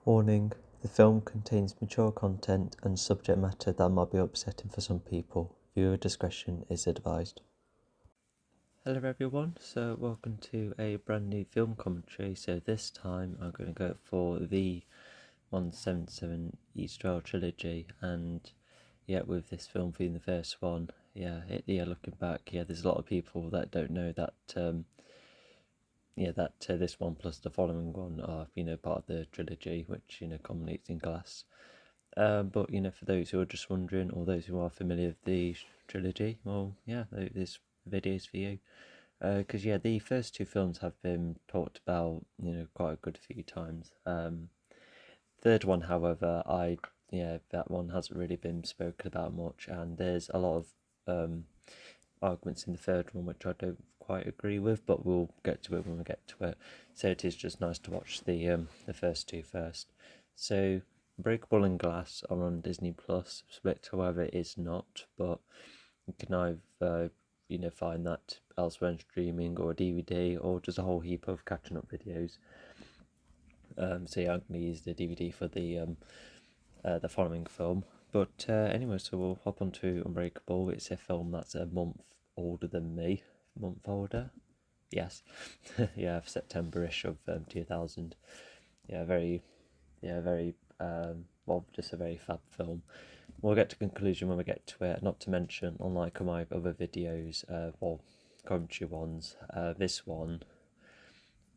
Warning: the film contains mature content and subject matter that might be upsetting for some people. Viewer discretion is advised. Hello everyone, so welcome to a brand new film commentary. So this time I'm going to go for the 177 Easter Isle trilogy, and with this film being the first one, looking back, there's a lot of people that don't know that this one plus the following one are part of the trilogy, which culminates in Glass. But for those who are just wondering, or those who are familiar with the trilogy, well, this video is for you. Because the first two films have been talked about quite a good few times. Third one, however, that one hasn't really been spoken about much, and there's a lot of arguments in the third one which I don't quite agree with, but we'll get to it when we get to it. So it is just nice to watch the first two first. So Unbreakable and Glass are on Disney Plus. Split, however, is not, but you can either find that elsewhere in streaming or DVD or just a whole heap of catching up videos. I'm going to use the DVD for the following film. But anyway, so we'll hop on to Unbreakable. It's a film that's a month older than me. Month older? Yes. September-ish of 2000. Very, just a very fab film. We'll get to conclusion when we get to it. Not to mention, unlike my other videos, commentary ones, this one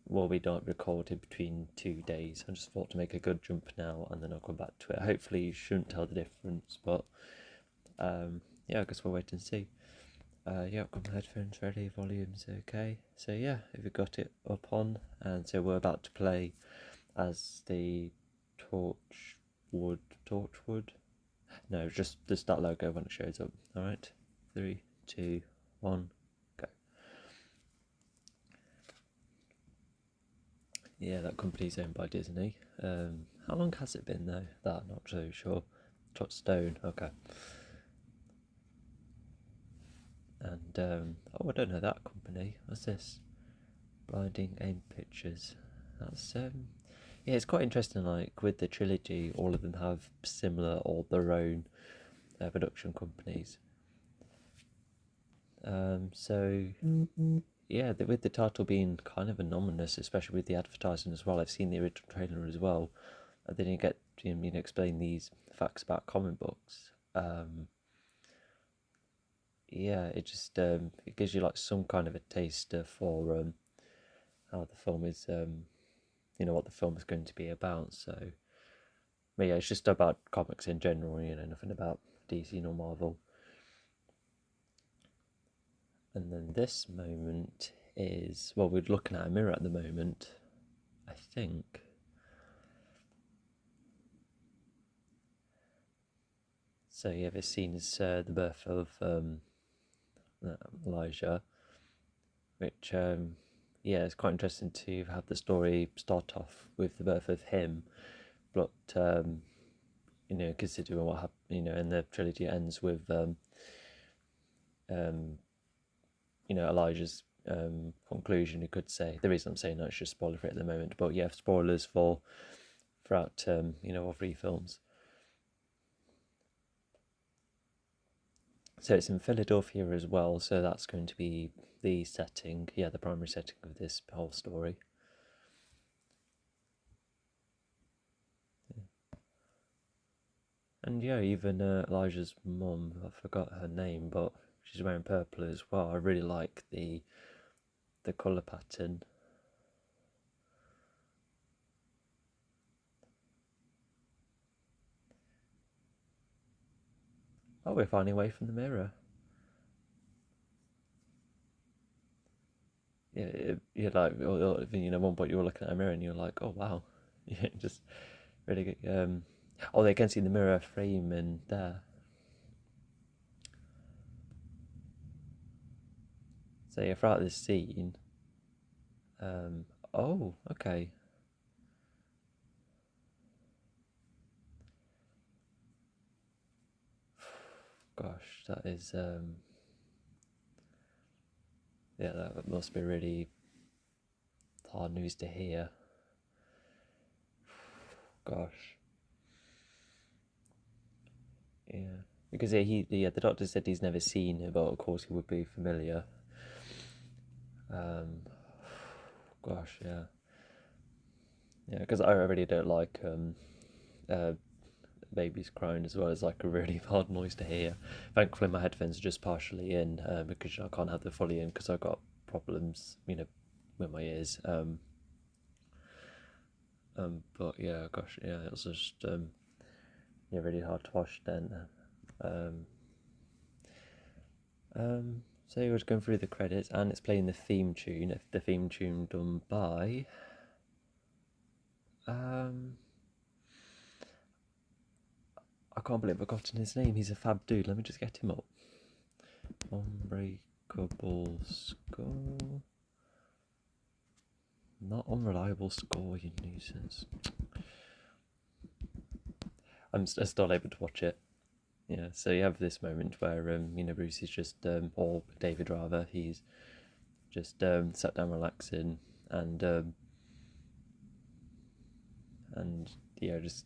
will be not recorded between 2 days. I just thought to make a good jump now, and then I'll come back to it. Hopefully you shouldn't tell the difference, but I guess we'll wait and see. I've got my headphones ready, volume's okay. So if you've got it up on, and so we're about to play as the Torchwood? No, just that logo when it shows up. Alright, 3, 2, 1, go. Yeah, that company's owned by Disney. How long has it been though? That I'm not so sure. Touchstone, okay. And I don't know that company. What's this? Blinding Aim Pictures. That's it's quite interesting. Like with the trilogy, all of them have similar or their own production companies. With the title being kind of anonymous, especially with the advertising as well. I've seen the original trailer as well. I didn't get to explain these facts about comic books. It just it gives you like some kind of a taster for how the film is, what the film is going to be about. So, but it's just about comics in general. Nothing about DC nor Marvel. And then this moment is, well, we're looking at a mirror at the moment, I think. So this scene is the birth of Elijah, which it's quite interesting to have the story start off with the birth of him, but considering what happened, and the trilogy ends with Elijah's conclusion, you could say. The reason I'm saying that is just spoiler for it at the moment, but spoilers throughout all three films. So it's in Philadelphia as well, so that's going to be the setting, the primary setting of this whole story. And even Elijah's mum, I forgot her name, but she's wearing purple as well. I really like the colour pattern. Oh, we're finding away from the mirror. You're like, one point you were looking at a mirror and you're like, oh wow, just really good. They can see the mirror frame in there. So throughout this scene, okay. Gosh, that is that must be really hard news to hear. gosh. Yeah. Because the doctor said he's never seen her, but of course he would be familiar. Gosh, yeah. Yeah, because I really don't like uh, babies crying as well. It's like a really hard noise to hear. Thankfully, my headphones are just partially in because I can't have them fully in because I've got problems, with my ears. But yeah, gosh, yeah, it was just yeah, really hard to watch then. Um, so he was going through the credits and it's playing the theme tune. If the theme tune done by I can't believe I've forgotten his name. He's a fab dude. Let me just get him up. Unbreakable score. Not unreliable score, you nuisance. I'm still able to watch it. Yeah, so you have this moment where Bruce is just or David rather, he's just sat down relaxing and yeah, just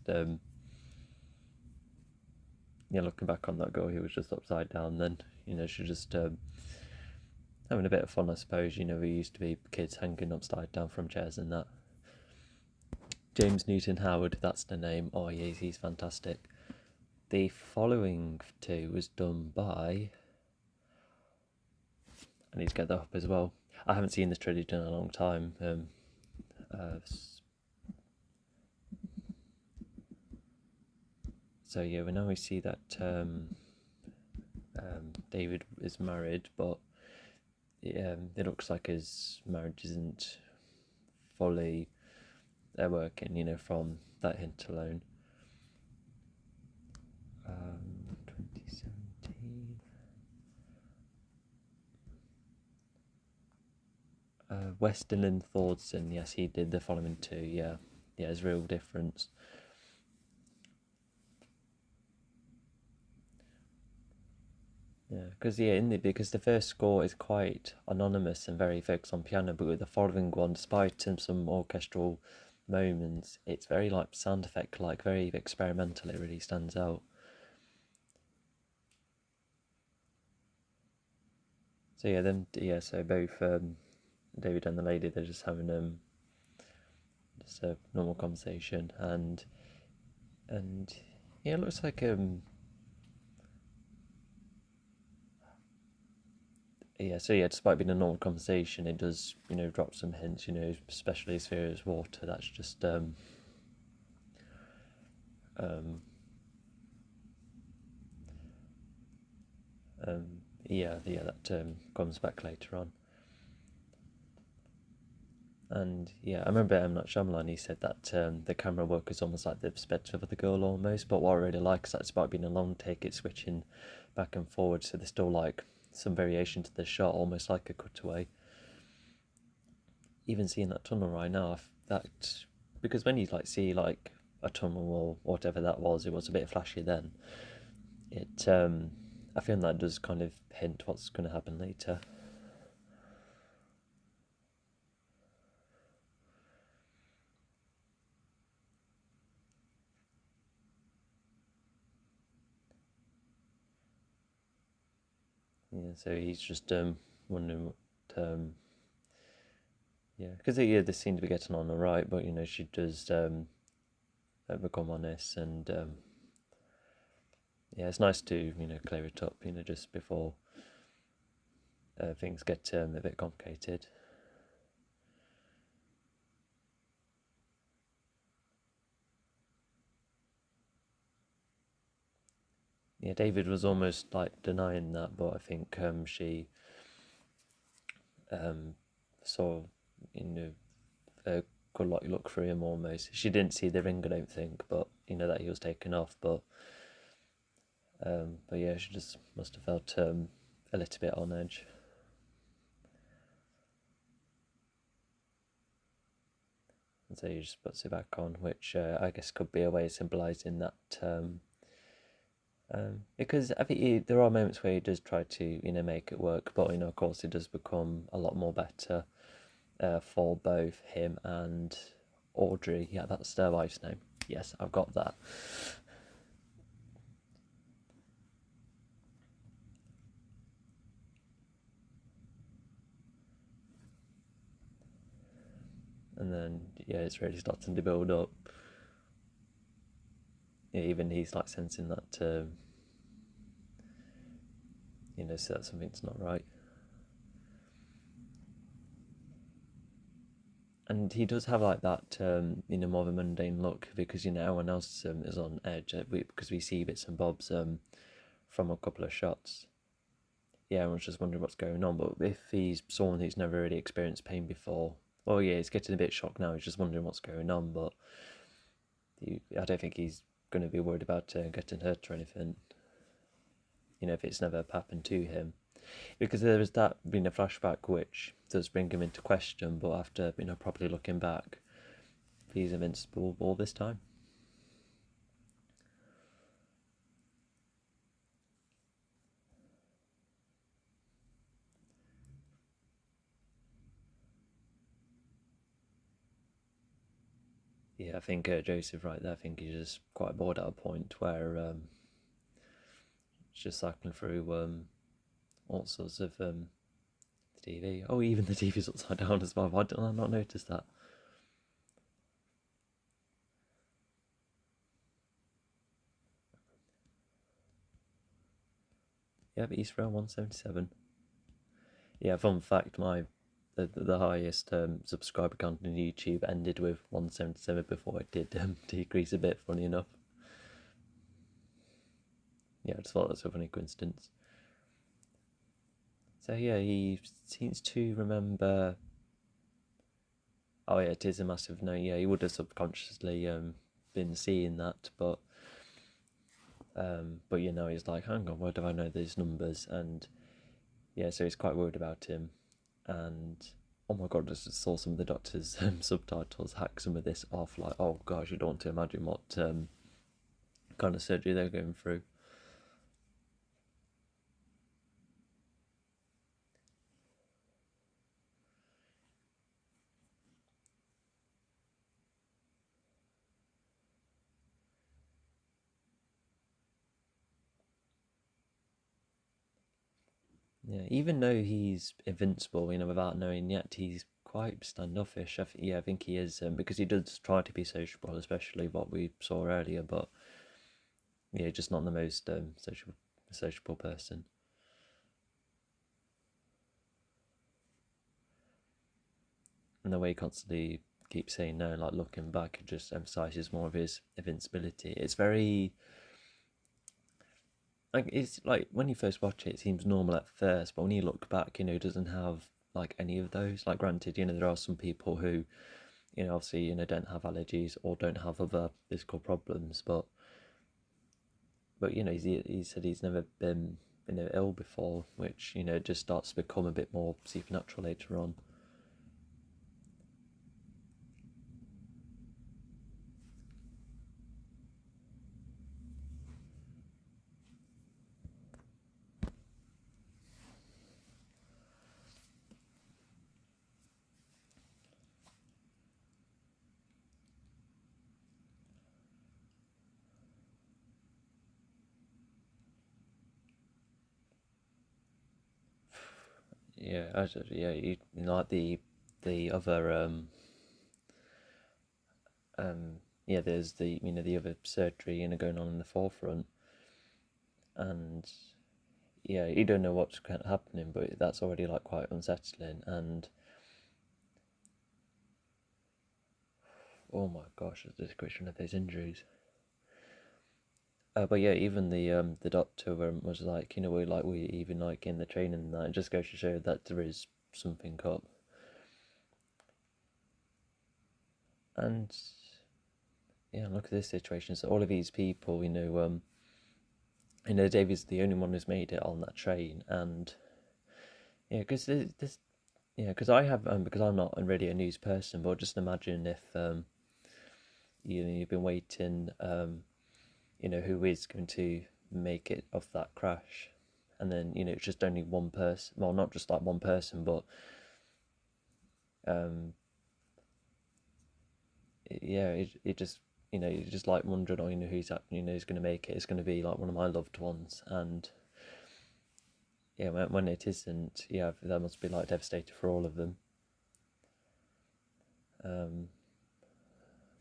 yeah, looking back on that girl who was just upside down then, she just having a bit of fun, I suppose. We used to be kids hanging upside down from chairs and that. James Newton Howard, that's the name. Oh, yes, he's fantastic. The following two was done by... I need to get that up as well. I haven't seen this trilogy in a long time. So yeah, we now see that David is married, but it looks like his marriage isn't fully working, from that hint alone. 2017. Weston and Thordson, yes, he did the following two, yeah. Yeah, there's real difference. Yeah, because the first score is quite anonymous and very focused on piano, but with the following one, despite some orchestral moments, it's very like sound effect, like very experimental. It really stands out. So yeah, so both David and the lady, they're just having just a normal conversation, and yeah, it looks like yeah, so yeah, despite being a normal conversation, it does drop some hints, especially as far as water. That's just yeah, that comes back later on. And yeah, I remember M. Night Shyamalan, he said that the camera work is almost like the perspective of the girl almost, but what I really like is that despite being a long take, it's switching back and forward, so there's still like some variation to the shot, almost like a cutaway. Even seeing that tunnel right now, that because when you like see like a tunnel or whatever that was, it was a bit flashy then. It I feel that does kind of hint what's going to happen later. Yeah, so he's just wondering what yeah, because yeah, they seem to be getting on all right, but she does become honest, and yeah, it's nice to clear it up, just before things get a bit complicated. Yeah, David was almost like denying that, but I think she saw a good like look through him almost. She didn't see the ring, I don't think, but that he was taken off. But yeah, she just must have felt a little bit on edge. And so he just puts it back on, which I guess could be a way of symbolising that. Because I think there are moments where he does try to make it work, but of course it does become a lot more better for both him and Audrey. Yeah, that's their wife's name. Yes, I've got that. And then, yeah, it's really starting to build up. Yeah, even he's like sensing that, so that something's not right. And he does have like that, more of a mundane look because everyone else is on edge because we see bits and bobs from a couple of shots. Yeah, everyone's just wondering what's going on. But if he's someone who's never really experienced pain before, well, yeah, he's getting a bit shocked now. He's just wondering what's going on. But I don't think he's going to be worried about getting hurt or anything. If it's never happened to him. Because there was that flashback which does bring him into question, but after properly looking back, he's invincible all this time. Yeah, I think Joseph right there. I think he's just quite bored at a point where it's just cycling through all sorts of TV. Oh, even the TV's upside down as well. Why did I not notice that? Yeah, but East Rail 177. Yeah, fun fact, the highest subscriber count on YouTube ended with 177 before it did decrease a bit, funny enough. Yeah, I just thought that's a funny coincidence. So yeah, he seems to remember. Oh yeah, it is a massive no. Yeah, he would have subconsciously been seeing that, but he's like, hang on, where do I know these numbers? And yeah, so he's quite worried about him. And oh my god, I just saw some of the doctor's subtitles hack some of this off. Like, oh gosh, you don't want to imagine what kind of surgery they're going through. Yeah, even though he's invincible, without knowing yet, he's quite standoffish. I think he is, because he does try to be sociable, especially what we saw earlier. But yeah, just not the most sociable person. And the way he constantly keeps saying no, like looking back, it just emphasizes more of his invincibility. It's very like it's like when you first watch it, it seems normal at first, but when you look back, it doesn't have like any of those. Like, granted, there are some people who, obviously, don't have allergies or don't have other physical problems, but he said he's never been ill before, which just starts to become a bit more supernatural later on. Yeah, like the other there's the other surgery going on in the forefront, and yeah, you don't know what's kind of happening, but that's already like quite unsettling. And oh my gosh, the description of those injuries. But yeah, even the doctor was like, we even like in the training and that, it just goes to show that there is something up. And yeah, look at this situation. So all of these people, David's the only one who's made it on that train, and yeah, because this, yeah, because I have because I'm not really a news person, but just imagine if you've been waiting, who is going to make it off that crash, and then it's just only one person. Well, not just like one person, but yeah, it just you're just like wondering, oh, who's that, who's going to make it. It's going to be like one of my loved ones, and yeah, when it isn't, yeah, that must be like devastating for all of them.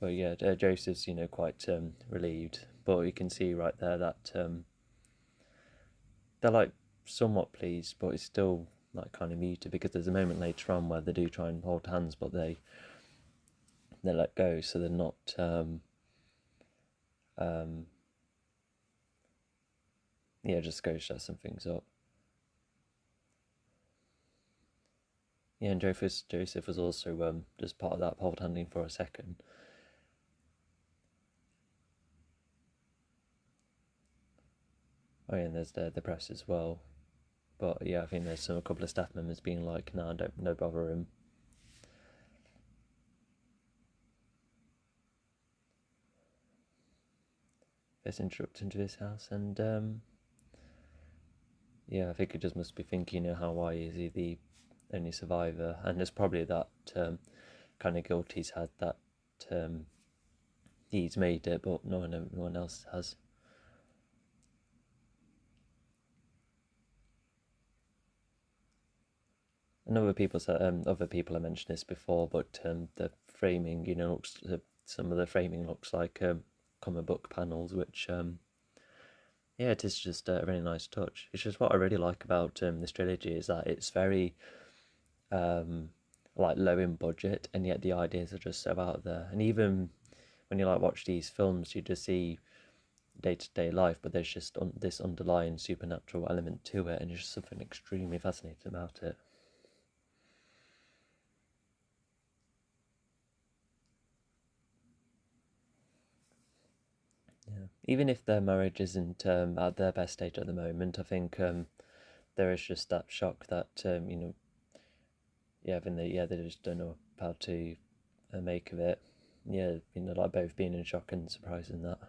But yeah, Joseph's quite relieved, but you can see right there that they're like somewhat pleased, but it's still like kind of muted, because there's a moment later on where they do try and hold hands, but they let go, so they're not yeah, just go shut some things up. Yeah, and Joseph was also just part of that hold handing for a second. Oh yeah, and there's the press as well. But yeah, I think there's a couple of staff members being like, "Nah, no bother him." First introduced into his house, and yeah, I think he just must be thinking, how why is he the only survivor? And there's probably that kind of guilt he's had, that he's made it, but no one else has. And other people have mentioned this before, but the framing, looks some of the framing looks like comic book panels, which yeah, it is just a really nice touch. It's just what I really like about this trilogy is that it's very like low in budget, and yet the ideas are just so out there. And even when you like watch these films, you just see day-to-day life, but there's just this underlying supernatural element to it, and it's just something extremely fascinating about it. Yeah. Even if their marriage isn't at their best stage at the moment, I think there is just that shock that yeah, they just don't know how to make of it. Yeah, like both being in shock and surprised in that.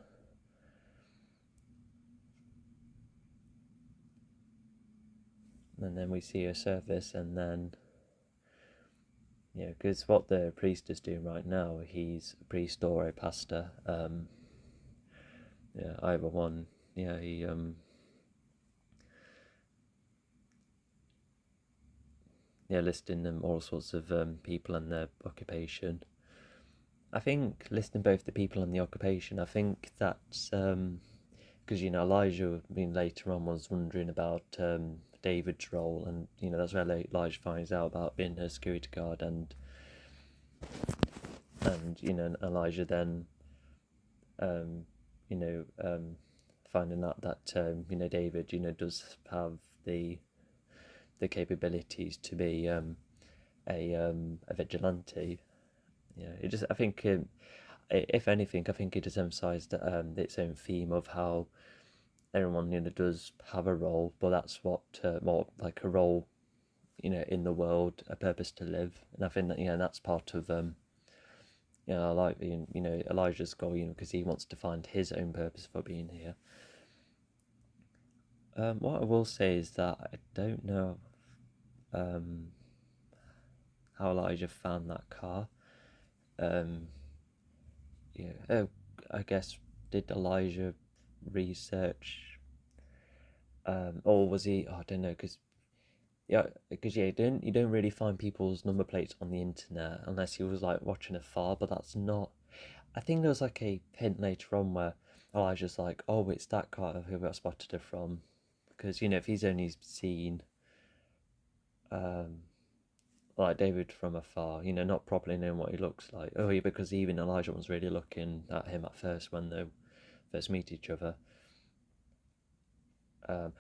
And then we see her surface, and then yeah, because what the priest is doing right now, he's a priest or a pastor. Yeah, either one. Yeah, he yeah, listing them all sorts of people and their occupation. I think listing both the people and the occupation, I think that's because Elijah, later on was wondering about David's role, and that's where Elijah finds out about being a security guard, and Elijah then um, finding out that David does have the capabilities to be a vigilante. Yeah, it just I think if anything, I think it just emphasised its own theme of how everyone does have a role, but that's what more like a role in the world, a purpose to live. And I think that that's part of I like Elijah's goal, because he wants to find his own purpose for being here. What I will say is that I don't know um, how Elijah found that car. Yeah, I guess, did Elijah research, or was he? Oh, I don't know, because you don't really find people's number plates on the internet unless he was like watching a far, but that's not. I think there was like a hint later on where Elijah's like, oh, it's that car who I spotted her from, because if he's only seen um like David from afar, not properly knowing what he looks like. Oh yeah, because even Elijah was really looking at him at first when they first meet each other.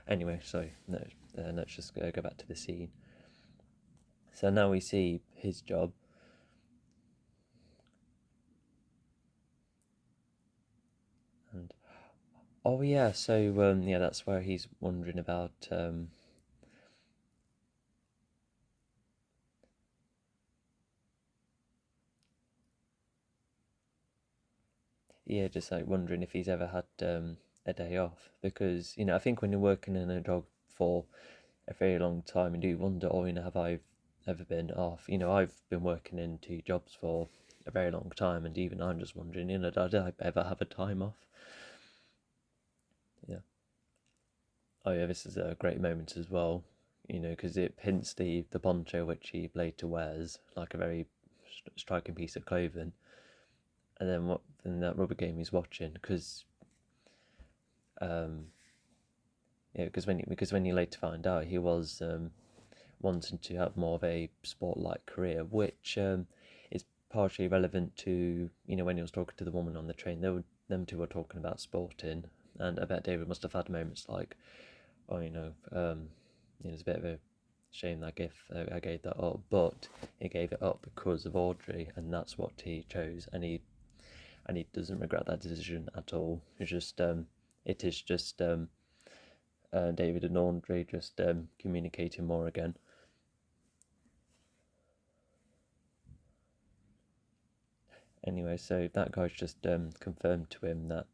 Anyway, so no, let's just go back to the scene. So now we see his job. And oh yeah, so yeah, that's where he's wondering about yeah, just like wondering if he's ever had a day off, because I think when you're working in a job for a very long time, you do wonder, oh, have I ever been off? I've been working in two jobs for a very long time, and even I'm just wondering, did I ever have a time off? Yeah. Oh yeah, this is a great moment as well, because it hints the poncho which he later wears, like a very striking piece of clothing, and then what? In that rubber game he's watching, because um, yeah, because when you later find out, he was wanting to have more of a sport-like career, which is partially relevant to when he was talking to the woman on the train. Them two were talking about sporting, and I bet David must have had moments like, oh, it's a bit of a shame that I gave that up, but he gave it up because of Audrey, and that's what he chose, and he doesn't regret that decision at all. It is just David and Audrey just communicating more again. Anyway, so that guy's just confirmed to him that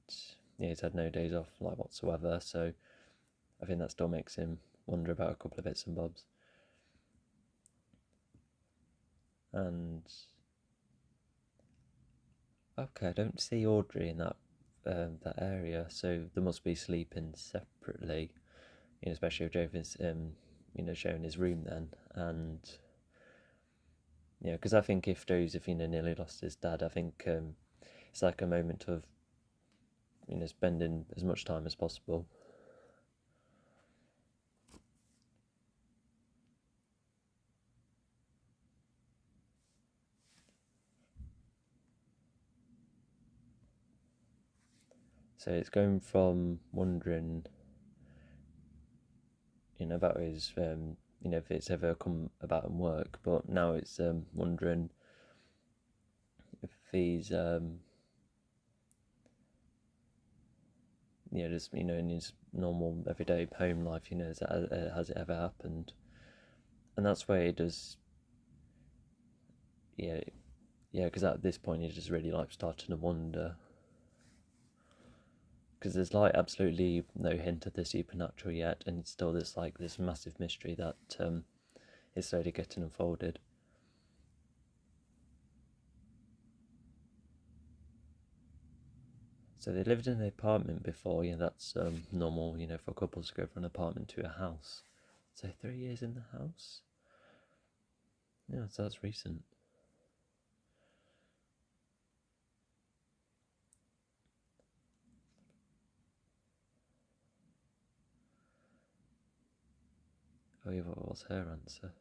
he's had no days off like whatsoever. So I think that still makes him wonder about a couple of bits and bobs. And okay, I don't see Audrey in that area, so they must be sleeping separately. Especially if Joseph is showing his room then, and because I think if Joseph nearly lost his dad, I think it's like a moment of spending as much time as possible. So it's going from wondering, about his, if it's ever come about in work, but now it's wondering if he's, just in his normal everyday home life, has it ever happened? And that's where it does, yeah, because at this point he's just really like starting to wonder. Because there's like absolutely no hint of the supernatural yet, and it's still this massive mystery that is slowly getting unfolded. So they lived in an apartment before, that's normal, for couples to go from an apartment to a house. So 3 years in the house? Yeah, so that's recent. Oh yeah, what was her answer?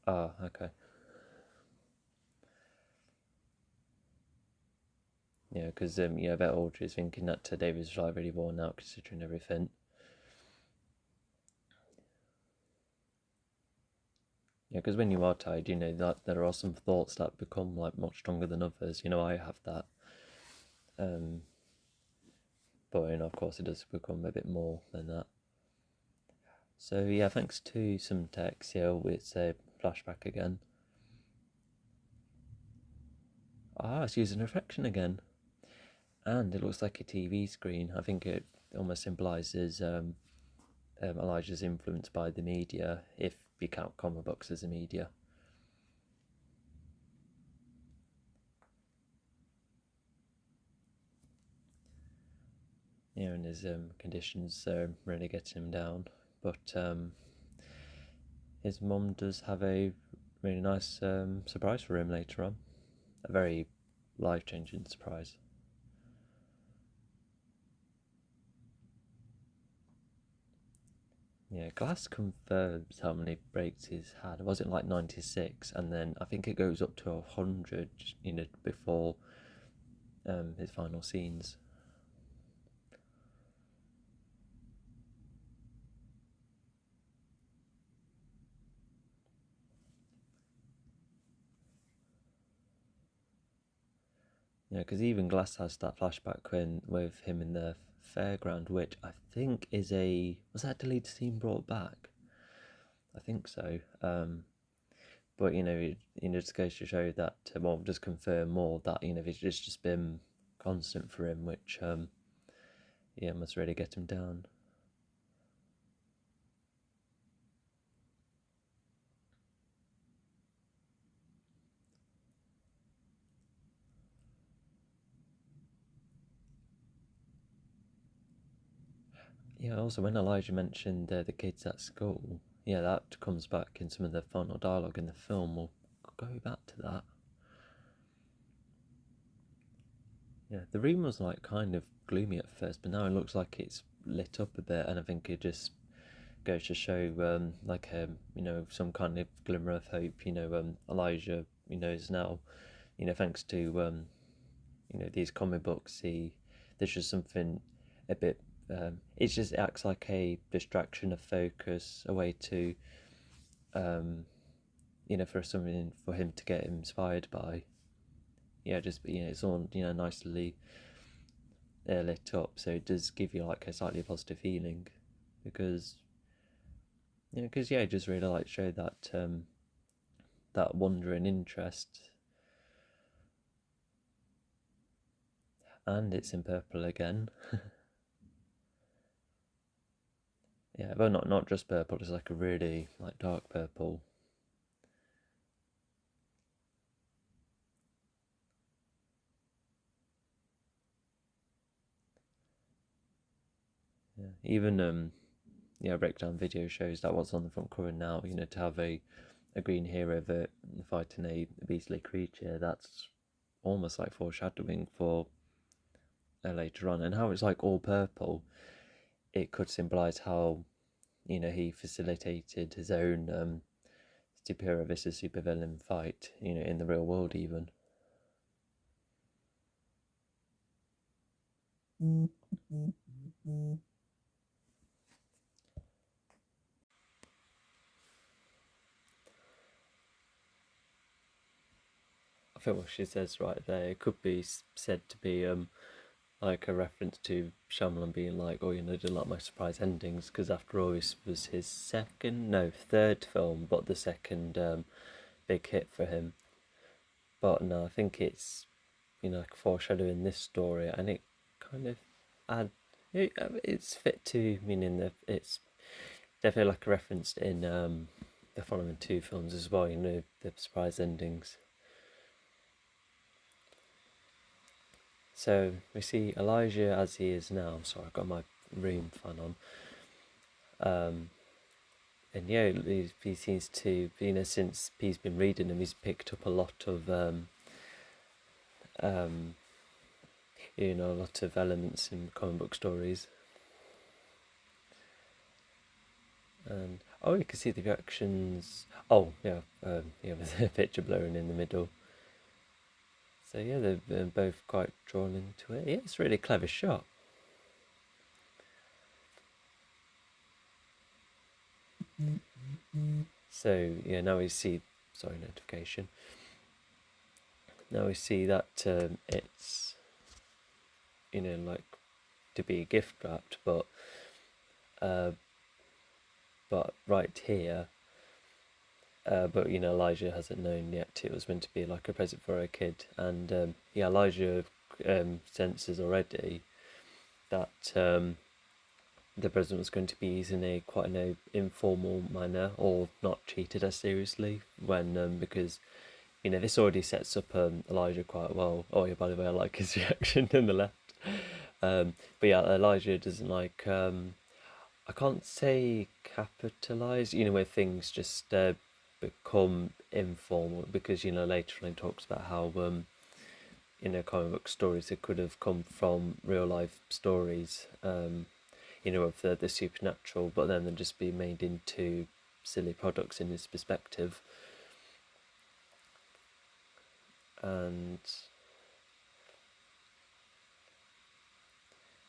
Ah, okay. Yeah, because I bet Audrey's thinking that David's like really worn out considering everything. Yeah, because when you are tired, that there are some thoughts that become like much stronger than others. I have that. Um, but of course, it does become a bit more than that. So yeah, thanks to some text, it's a flashback again. Ah, it's using reflection again, and it looks like a TV screen. I think it almost symbolises Elijah's influenced by the media, if you count comic books as a media. And his conditions really getting him down. But his mum does have a really nice surprise for him later on. A very life-changing surprise. Yeah, Glass confirms how many breaks he's had. Was it like 96? And then I think it goes up to 100, before his final scenes. Yeah, because even Glass has that flashback with him in the fairground, which I think was that deleted scene brought back? I think so. But it just goes to show that, just confirm more that it's just been constant for him, which must really get him down. Yeah, also when Elijah mentioned the kids at school, yeah, that comes back in some of the final dialogue in the film. We'll go back to that. Yeah, the room was like kind of gloomy at first, but now it looks like it's lit up a bit, and I think it just goes to show, some kind of glimmer of hope. Elijah, is now, thanks to these comic books, there's just something a bit. It just acts like a distraction of focus, a way to, for something for him to get inspired by. Yeah, just it's all nicely lit up, so it does give you like a slightly positive feeling, because it just really like show that wonder and interest. And it's in purple again. Yeah, well, not just purple, it's like a really like dark purple. Yeah, even breakdown video shows that what's on the front cover now, to have a green hero that fighting a beastly creature, that's almost like foreshadowing for later on, and how it's like all purple. It could symbolise how he facilitated his own superhero versus supervillain fight, in the real world even. I think what she says right there, it could be said to be like a reference to Shyamalan being like, oh, did like my surprise endings, because after all, this was his third film, but the second big hit for him. But no, I think it's like foreshadowing this story, and it kind of add it's fit to meaning that it's definitely like a reference in the following two films as well. The surprise endings. So we see Elijah as he is now. Sorry, I've got my room fan on. And yeah, he seems to, since he's been reading them, he's picked up a lot of, um, a lot of elements in comic book stories. And oh, you can see the reactions. Oh yeah, with the picture blurring in the middle. So yeah, they're both quite drawn into it. Yeah, it's a really clever shot. So yeah, now we see. Sorry, notification. Now we see that it's like to be gift wrapped, uh, but right here. But Elijah hasn't known yet it was meant to be like a present for a kid, and Elijah senses already that the present was going to be used in a quite an informal manner, or not treated as seriously, when because this already sets up Elijah quite well. Oh yeah, by the way, I like his reaction in the left. But yeah, Elijah doesn't like. I can't say capitalize. Where things just become informal, because later on he talks about how comic book stories that could have come from real life stories. Of the supernatural, but then they'll just be made into silly products in his perspective. And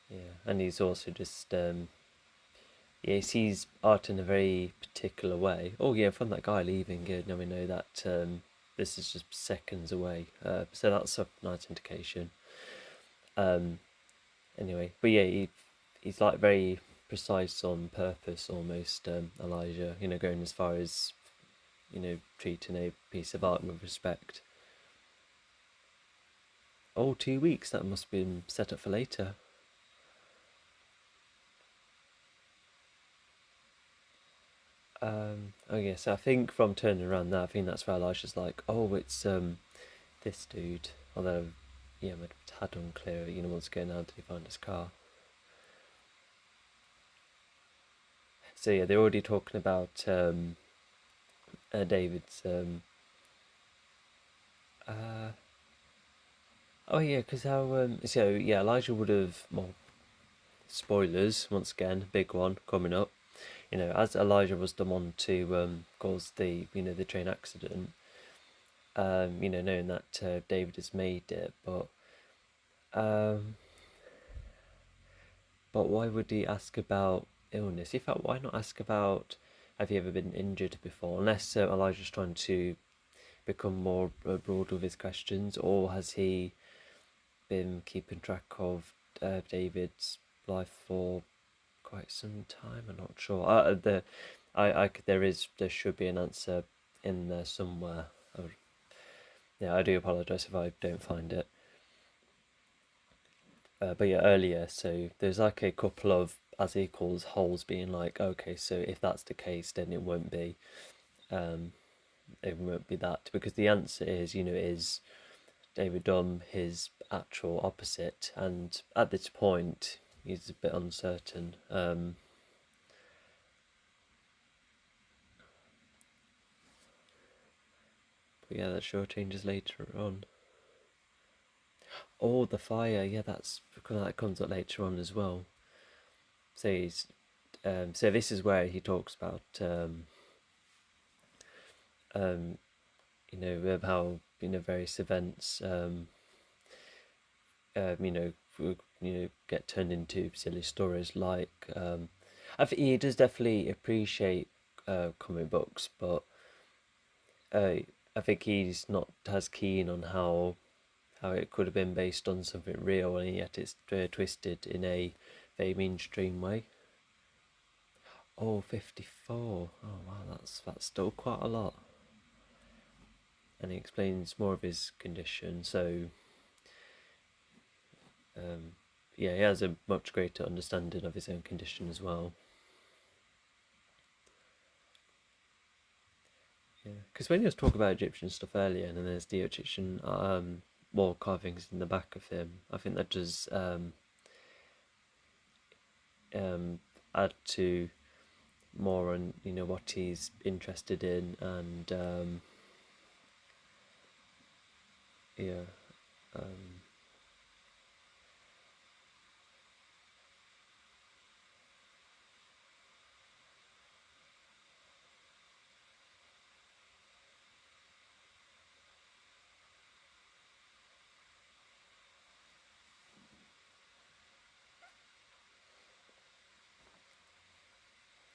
yeah, and he's also just he sees art in a very particular way. Oh yeah, from that guy leaving, now we know that this is just seconds away. So that's a nice indication. Anyway, but yeah, he's like very precise on purpose, almost. Elijah, going as far as treating a piece of art with respect. Oh, 2 weeks. That must have been set up for later. Oh yeah, so I think from turning around there, I think that's where Elijah's like, oh, it's this dude. Although, yeah, I'm a tad unclear. What's going on? Did he find his car? So yeah, they're already talking about David's. Uh, oh yeah, because how so yeah, Elijah would have, well, spoilers once again, big one coming up. As Elijah was the one to cause the the train accident. Knowing that David has made it, um, but why would he ask about illness? In fact, why not ask about have you ever been injured before? Unless Elijah's trying to become more broad with his questions, or has he been keeping track of David's life for quite some time? I'm not sure. There should be an answer in there somewhere. Yeah, I do apologise if I don't find it. But yeah, earlier, so there's like a couple of as equals holes being like, okay, so if that's the case, then um, it won't be that, because the answer is, is David his actual opposite, and at this point, he's a bit uncertain. But yeah, that sure changes later on. Oh, the fire, yeah, that comes up later on as well. So so this is where he talks about um, how various events get turned into silly stories. Like I think he does definitely appreciate comic books, but uh, I think he's not as keen on how it could have been based on something real, and yet it's twisted in a very mainstream way. Oh, 54. Oh wow, that's still quite a lot. And he explains more of his condition. So, yeah, he has a much greater understanding of his own condition as well. Yeah, because when he was talking about Egyptian stuff earlier, and then there's the Egyptian wall carvings in the back of him, I think that does add to more on what he's interested in, and yeah. Um,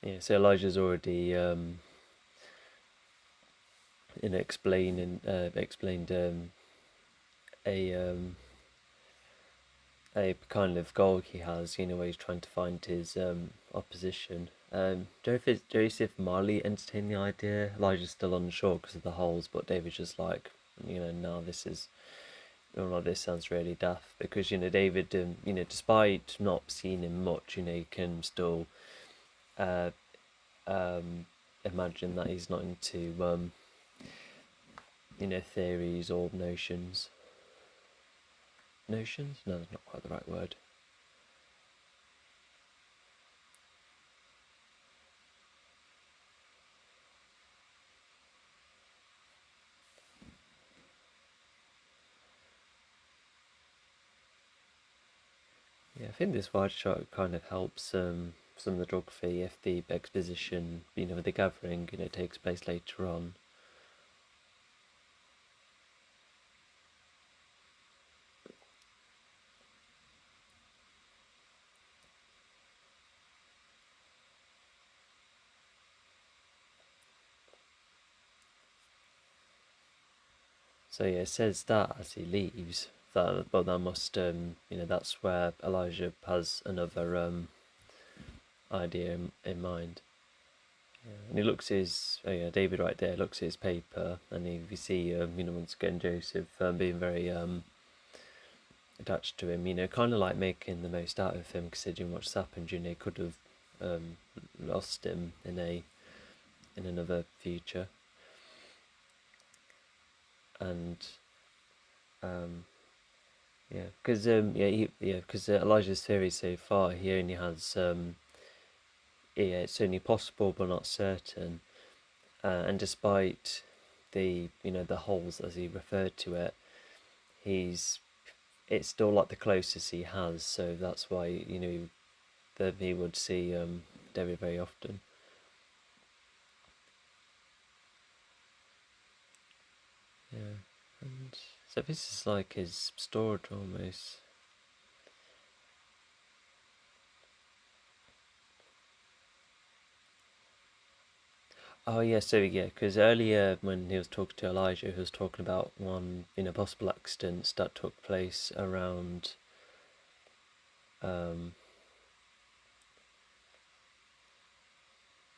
yeah, so Elijah's already explained a a kind of goal he has, where he's trying to find his opposition. Joseph Marley entertained the idea. Elijah's still unsure because of the holes, but David's just like, no, this is, all of this sounds really daft, because David, despite not seeing him much, you can still uh, imagine that he's not into theories or notions. Notions? No, that's not quite the right word. Yeah, I think this wide shot kind of helps some of the geography if the exposition, with the gathering, takes place later on. So yeah, it says that as he leaves, but that must, that's where Elijah has another idea in mind. Yeah. And he looks at his, oh yeah, David right there looks at his paper, and we see, once again Joseph being very attached to him, kind of like making the most out of him, considering what's happened. He could have lost him in another future, and um, yeah, because Elijah's theory so far, he only has yeah, it's certainly possible but not certain. And despite the the holes as he referred to it, he's it's still like the closest he has. So that's why that he would see David very often. Yeah, and so this is like his storage almost. Oh yeah, so yeah, because earlier when he was talking to Elijah, he was talking about one possible accidents that took place around um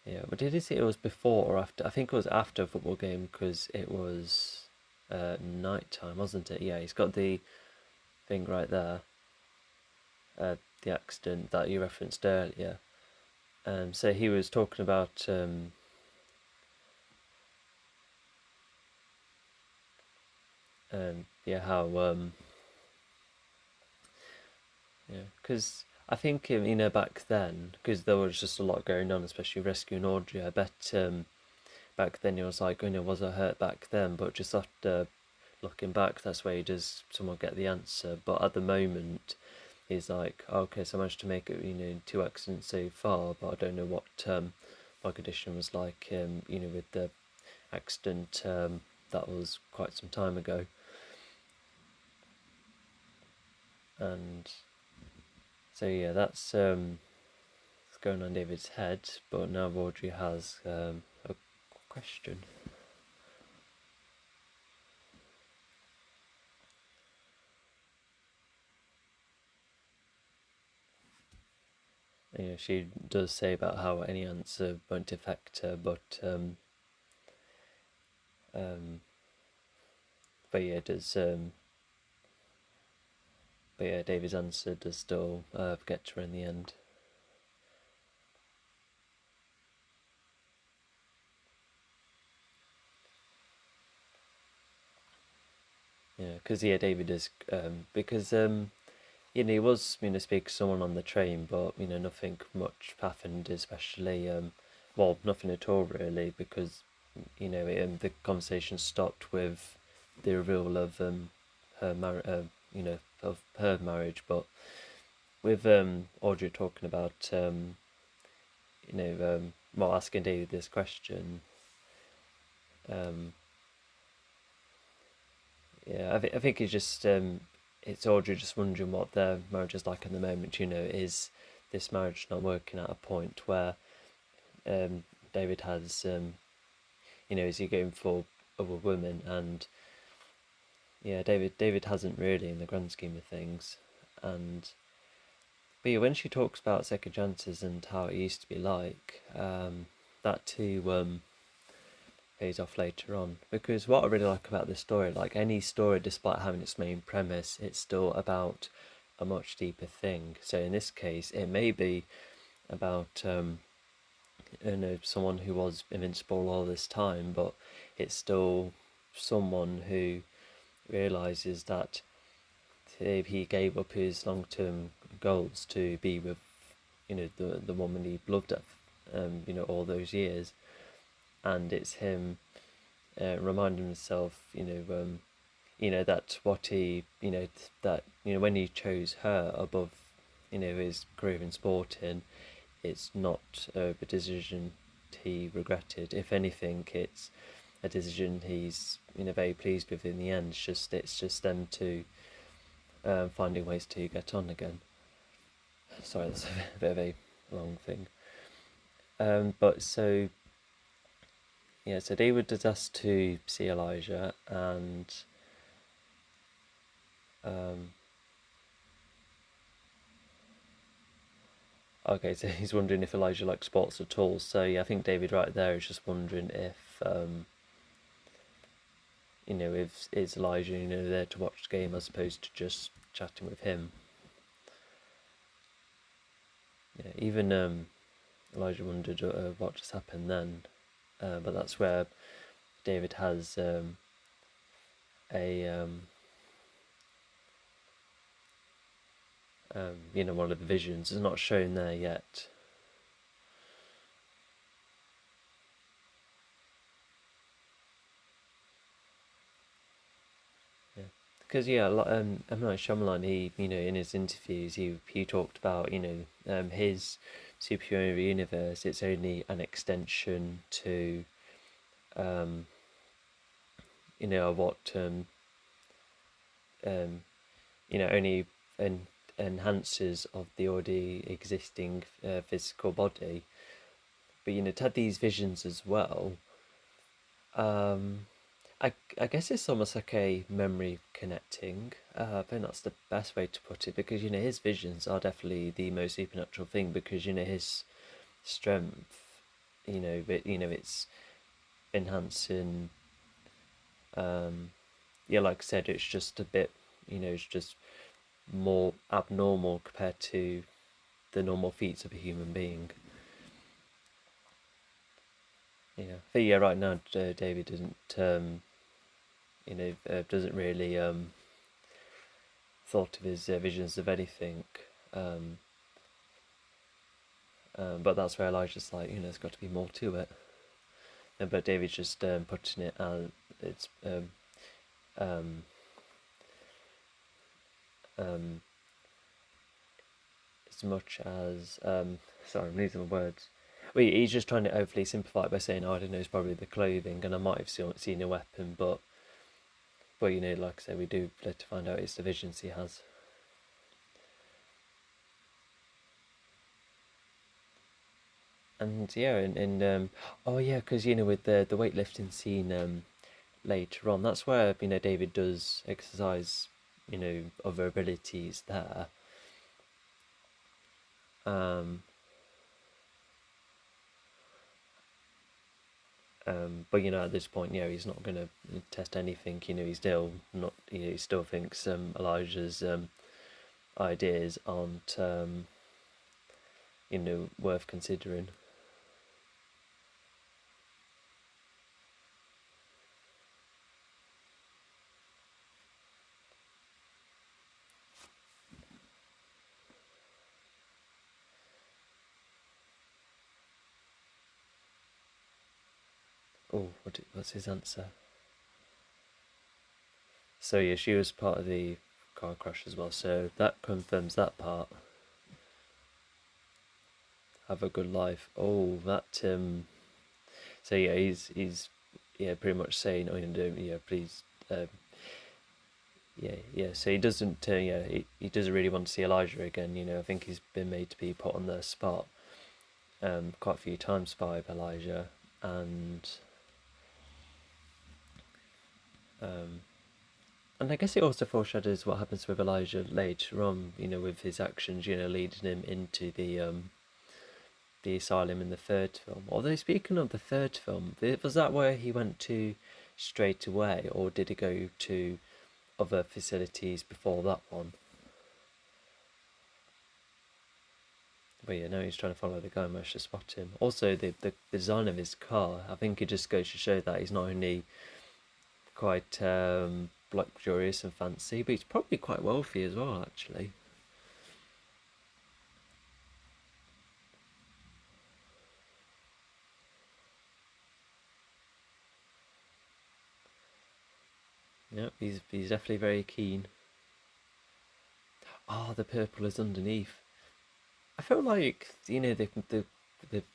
yeah, but did he say it was before or after? I think it was after a football game because it was night time, wasn't it? Yeah, he's got the thing right there, the accident that you referenced earlier. So he was talking about yeah, how yeah, because I think back then, because there was just a lot going on, especially rescuing Audrey. I bet back then he was like, was I hurt back then? But just after looking back, that's where he does somewhat get the answer. But at the moment, he's like, okay, so I managed to make it, two accidents so far, but I don't know what my condition was like, with the accident that was quite some time ago, and so yeah, that's going on David's head. But now Audrey has a question. She does say about how any answer won't affect her, um, but yeah, does but yeah, David's answer does still get to her in the end. Yeah, because yeah, David is because he was speaking to someone on the train, but nothing much happened, especially well, nothing at all really, because the conversation stopped with the reveal of her of her marriage, but with Audrey talking about well, asking David this question, um, yeah, I think it's just it's Audrey just wondering what their marriage is like at the moment. Is this marriage not working at a point where um, David has is he going for other women? And yeah, David hasn't really in the grand scheme of things. And but yeah, when she talks about second chances and how it used to be like, that too pays off later on. Because what I really like about this story, like any story, despite having its main premise, it's still about a much deeper thing. So in this case, it may be about someone who was invincible all this time, but it's still someone who realizes that if he gave up his long-term goals to be with the woman he loved at all those years, and it's him reminding himself that what he that when he chose her above his career in sporting, it's not a decision he regretted. If anything, it's a decision he's very pleased with in the end. It's just them two finding ways to get on again. Sorry, that's a bit of a long thing. But so yeah, so David does ask to see Elijah, and um, okay, so he's wondering if Elijah likes sports at all. So yeah, I think David right there is just wondering if if is Elijah there to watch the game as opposed to just chatting with him. Yeah, even Elijah wondered what just happened then, but that's where David has a one of the visions. It's not shown there yet. Because yeah, M Night Shyamalan, he in his interviews he talked about his superhero universe. It's only an extension to um, what um, only en- enhances of the already existing physical body. But to have these visions as well, um, I guess it's almost like a memory connecting. I think that's the best way to put it, because his visions are definitely the most supernatural thing, because his strength, it's enhancing. Um, yeah, like I said, it's just a bit, it's just more abnormal compared to the normal feats of a human being. Yeah, but yeah, right now David doesn't really thought of his visions of anything. Um, but that's where Elijah's like, there's got to be more to it. But David's just putting it as it's um, um, as much as sorry, I'm losing my words. Well, he's just trying to overly simplify it by saying, "Oh, I don't know, it's probably the clothing," and I might have seen a weapon, but like I say, we do later find out it's the visions he has. And yeah, and oh yeah, because with the weightlifting scene later on, that's where David does exercise other abilities there. Um, but at this point, he's not going to test anything. He's still not. He still thinks Elijah's ideas aren't worth considering. Oh, what's his answer? So yeah, she was part of the car crash as well. So that confirms that part. Have a good life. Oh, that So yeah, he's yeah pretty much saying, oh, yeah, please, yeah. So he doesn't, he doesn't really want to see Elijah again. I think he's been made to be put on the spot, quite a few times by Elijah, and um, and I guess it also foreshadows what happens with Elijah later on. With his actions, leading him into the asylum in the third film. Although speaking of the third film, was that where he went to straight away, or did he go to other facilities before that one? But yeah, now he's trying to follow the guy and managed to spot him. Also, the design of his car, I think it just goes to show that he's not only quite luxurious and fancy, but he's probably quite wealthy as well, actually. Yeah, he's definitely very keen. Oh, the purple is underneath. I feel like the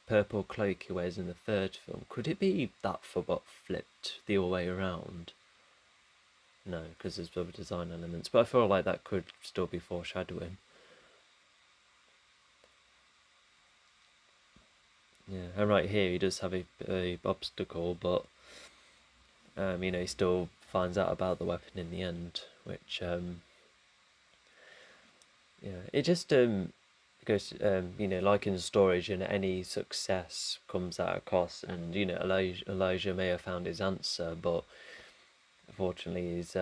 purple cloak he wears in the third film. Could it be that for but flipped the other way around? No, because there's other design elements. But I feel like that could still be foreshadowing. Yeah, and right here he does have a obstacle, but he still finds out about the weapon in the end, which yeah, it just goes like in storage, and any success comes at a cost, and Elijah may have found his answer, but unfortunately he's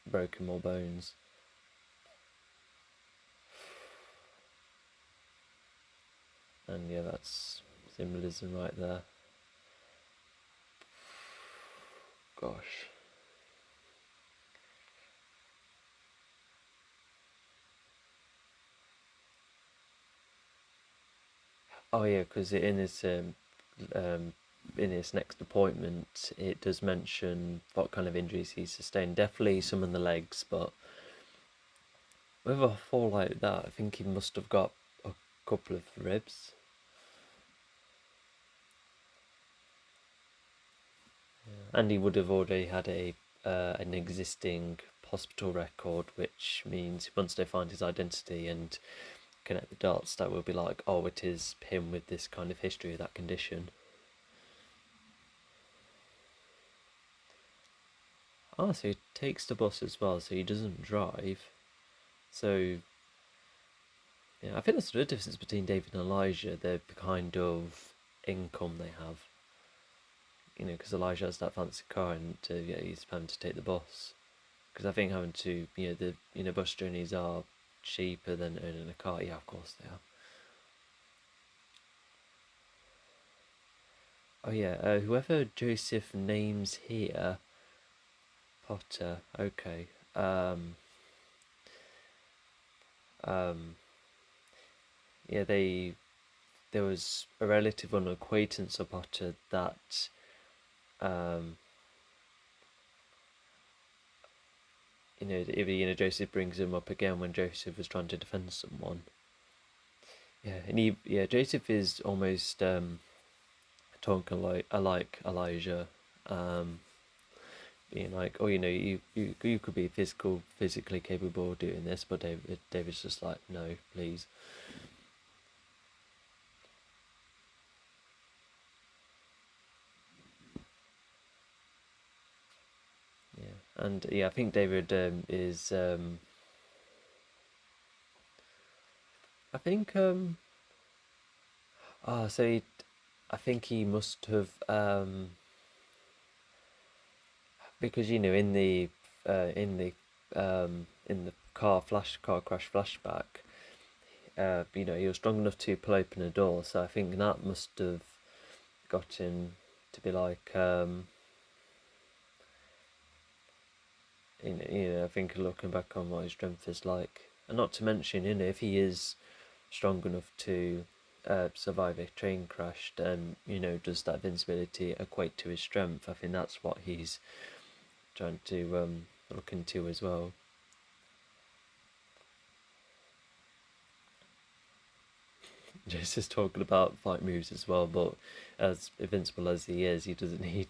broken more bones. And yeah, that's symbolism right there. Gosh. Oh yeah, because in his in his next appointment, it does mention what kind of injuries he sustained. Definitely some in the legs, but with a fall like that, I think he must have got a couple of ribs. And he would have already had an existing hospital record, which means once they find his identity and connect the dots, that will be like, oh, it is him with this kind of history of that condition. Oh, so he takes the bus as well, so he doesn't drive. So, yeah, I think that's the difference between David and Elijah, the kind of income they have. You know, because Elijah has that fancy car and yeah, he's having to take the bus. Because I think having to, the bus journeys are cheaper than owning a car. Yeah, of course they are. Oh yeah, whoever Joseph names here, Potter. Okay. Um, yeah, there was a relative or an acquaintance of Potter that um, Joseph brings him up again when Joseph was trying to defend someone. Yeah, and Joseph is almost talking like Elijah, being like, oh, you could be physically capable of doing this, but David's just like, no, please. Yeah, and yeah, I think David is. I think. So I think he must have because in the car crash flashback, he was strong enough to pull open a door. So I think that must have got him to be like, I think looking back on what his strength is like, and not to mention, if he is strong enough to survive a train crash, then does that invincibility equate to his strength? I think that's what he's trying to look into as well. Just talking about fight moves as well, but as invincible as he is, he doesn't need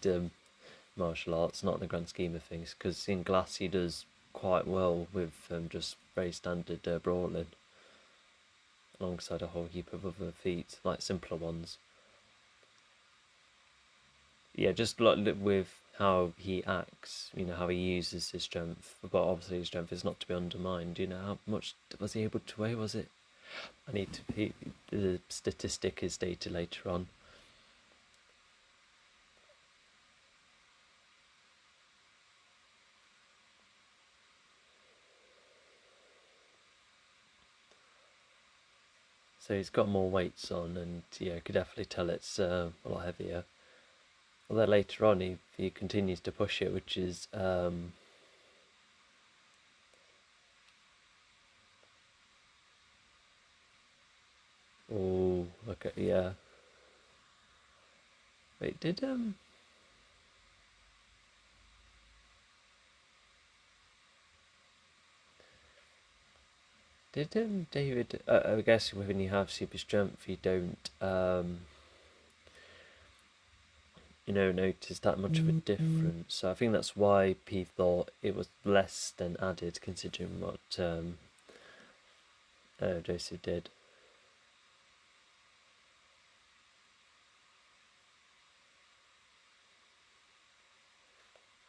martial arts, not in the grand scheme of things, because in Glass he does quite well with just very standard brawling, alongside a whole heap of other feats, like simpler ones. Yeah, just like with how he acts, how he uses his strength, but obviously his strength is not to be undermined. How much was he able to weigh? Was it? The statistic is stated later on. So he's got more weights on, and you could definitely tell it's a lot heavier. Although later on he continues to push it, which is oh, okay, yeah. Wait, David? I guess when you have super strength, you don't notice that much of a difference. So I think that's why P thought it was less than added, considering what Joseph did.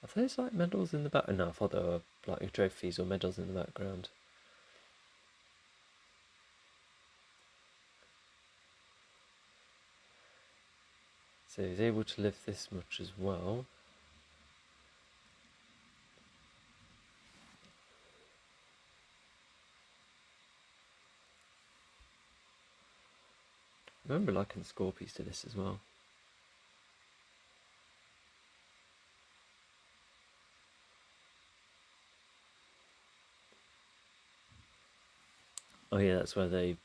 Are those like medals in the back? No, I thought they were like trophies or medals in the background. So he's able to lift this much as well. I remember liking the score piece to this as well. Oh yeah, that's where they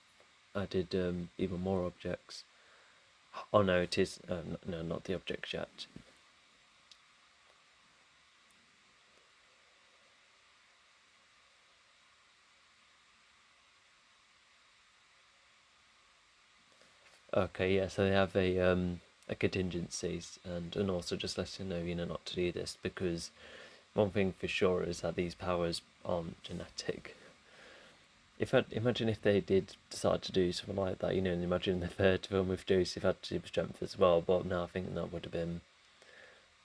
added even more objects. Oh no, it is. No, not the object yet. Okay, yeah. So they have a contingencies, and also just letting you know not to do this, because one thing for sure is that these powers aren't genetic. Imagine if they did decide to do something like that, and imagine the third film with Joseph had super strength as well. But now I think that would have been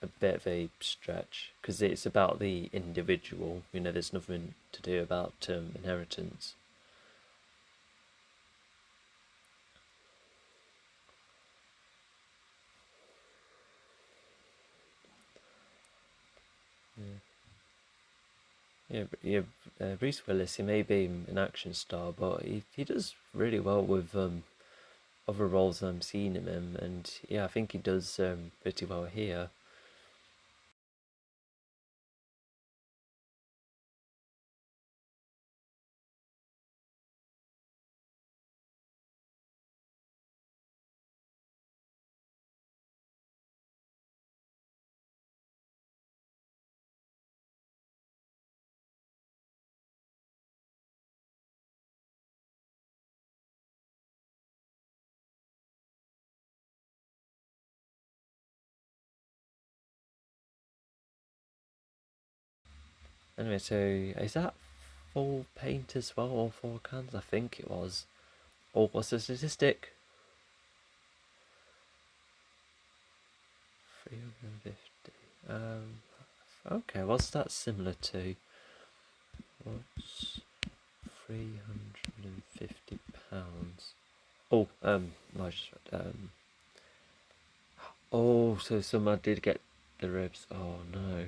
a bit of a stretch, because it's about the individual. There's nothing to do about inheritance. Yeah, yeah. Bruce Willis, he may be an action star, but he does really well with other roles I'm seeing him in, and yeah, I think he does pretty well here. Anyway, so is that full paint as well, all four cans? I think it was. Or what's the statistic? 350. Okay, what's that similar to? What's £350? Oh, no, oh, so someone did get the ribs. Oh no.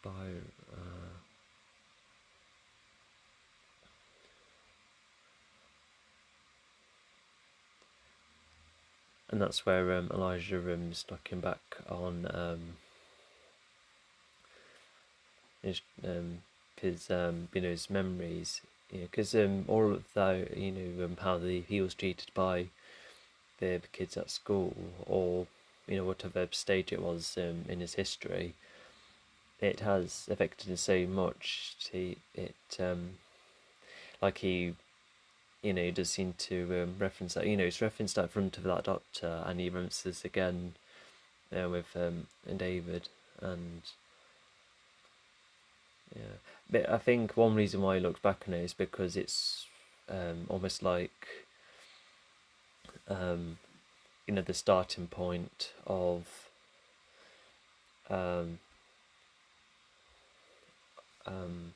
Spy. And that's where Elijah looking back on his his memories, because all of that, how he was treated by the kids at school, or whatever stage it was in his history, it has affected him so much. Like he does seem to reference that. He's referenced that front of that doctor, and he references again with David, and yeah. But I think one reason why he looks back on it is because it's almost like um, the starting point of um, um,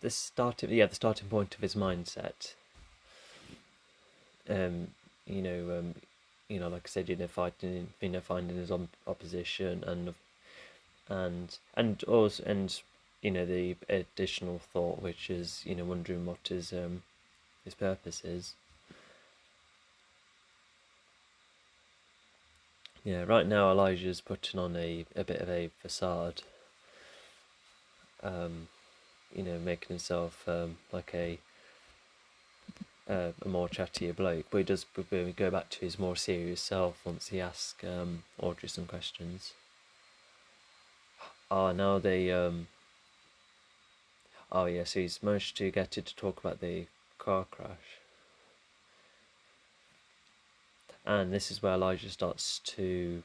the starting point of his mindset. Um, you know, um, like I said, fighting, finding his opposition, and also, and the additional thought, which is wondering what his purpose is. Yeah, right now Elijah's putting on a bit of a facade, um, making himself like a more chattier bloke, but he does go back to his more serious self once he asks Audrey some questions. Oh, now they oh yeah, so he's managed to get it to talk about the car crash, and this is where Elijah starts to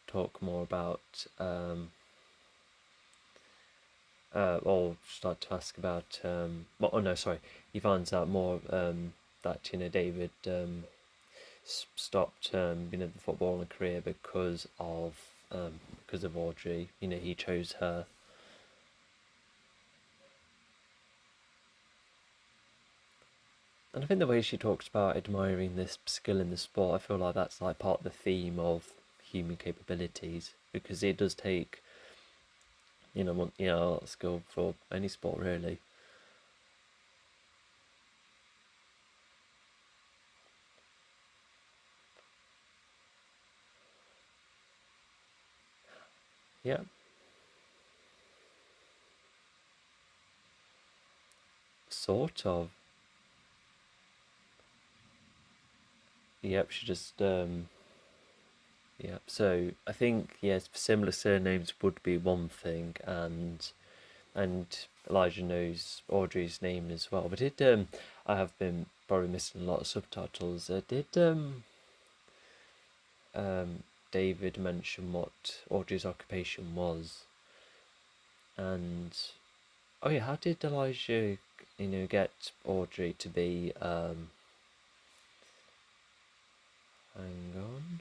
talk more about or start to ask about well, oh no, sorry, he finds out more that David stopped the football career because of Audrey. He chose her. And I think the way she talks about admiring this skill in the sport, I feel like that's like part of the theme of human capabilities, because it does take a lot of skill for any sport really. Yeah, sort of. Yep, she just yep. So I think yes, similar surnames would be one thing, and Elijah knows Audrey's name as well. But did I have been probably missing a lot of subtitles. Did David mention what Audrey's occupation was? And oh yeah, how did Elijah, get Audrey to be hang on.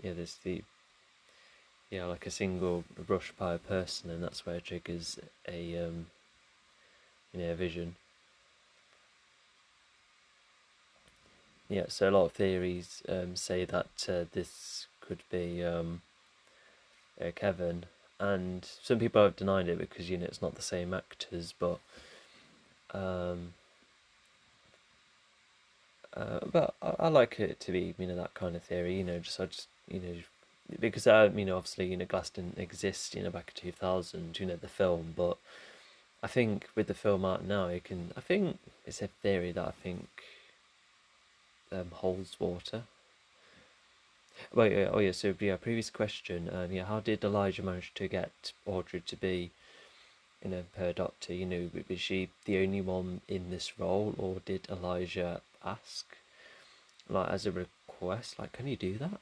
Yeah, there's like a single brush by a person, and that's where it triggers a vision. Yeah, so a lot of theories say that this could be Kevin, and some people have denied it because it's not the same actors, but I like it to be that kind of theory. Because obviously Glass didn't exist back in 2000. The film, but I think with the film out now, I think it's a theory that I think holds water. Well, yeah, oh yeah. So yeah, previous question. How did Elijah manage to get Audrey to be, her doctor? Was she the only one in this role, or did Elijah ask, like, as a request? Like, can you do that?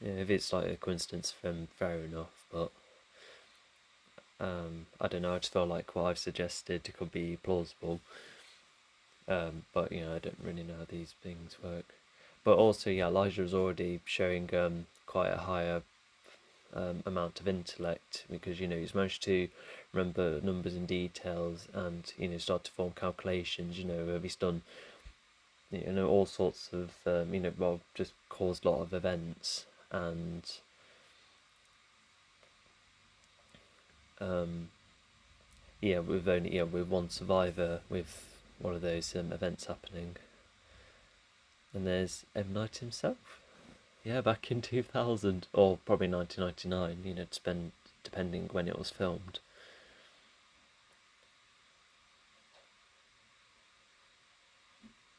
Yeah, if it's like a coincidence, then fair enough. But I don't know. I just feel like what I've suggested could be plausible. But I don't really know how these things work. But also, yeah, Elijah is already showing quite a higher amount of intellect, because he's managed to remember numbers and details, and start to form calculations. He's done all sorts of well, just caused a lot of events, and with one survivor with one of those events happening. And there's M. Night himself. Yeah, back in 2000, or probably 1999, depending when it was filmed.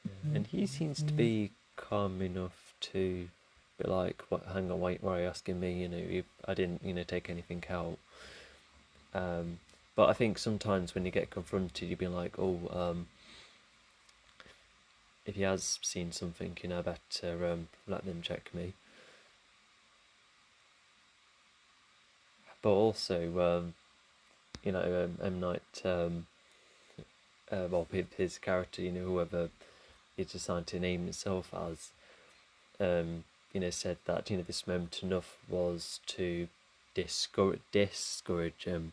Yeah. And he seems to be calm enough to be like, "What? Hang on, wait, why are you asking me? I didn't, take anything out." But I think sometimes when you get confronted, you'd be like, "Oh, if he has seen something, I better let them check me." But also, M. Night, well, his character, whoever he's assigned to name himself as, said that this moment enough was to discourage him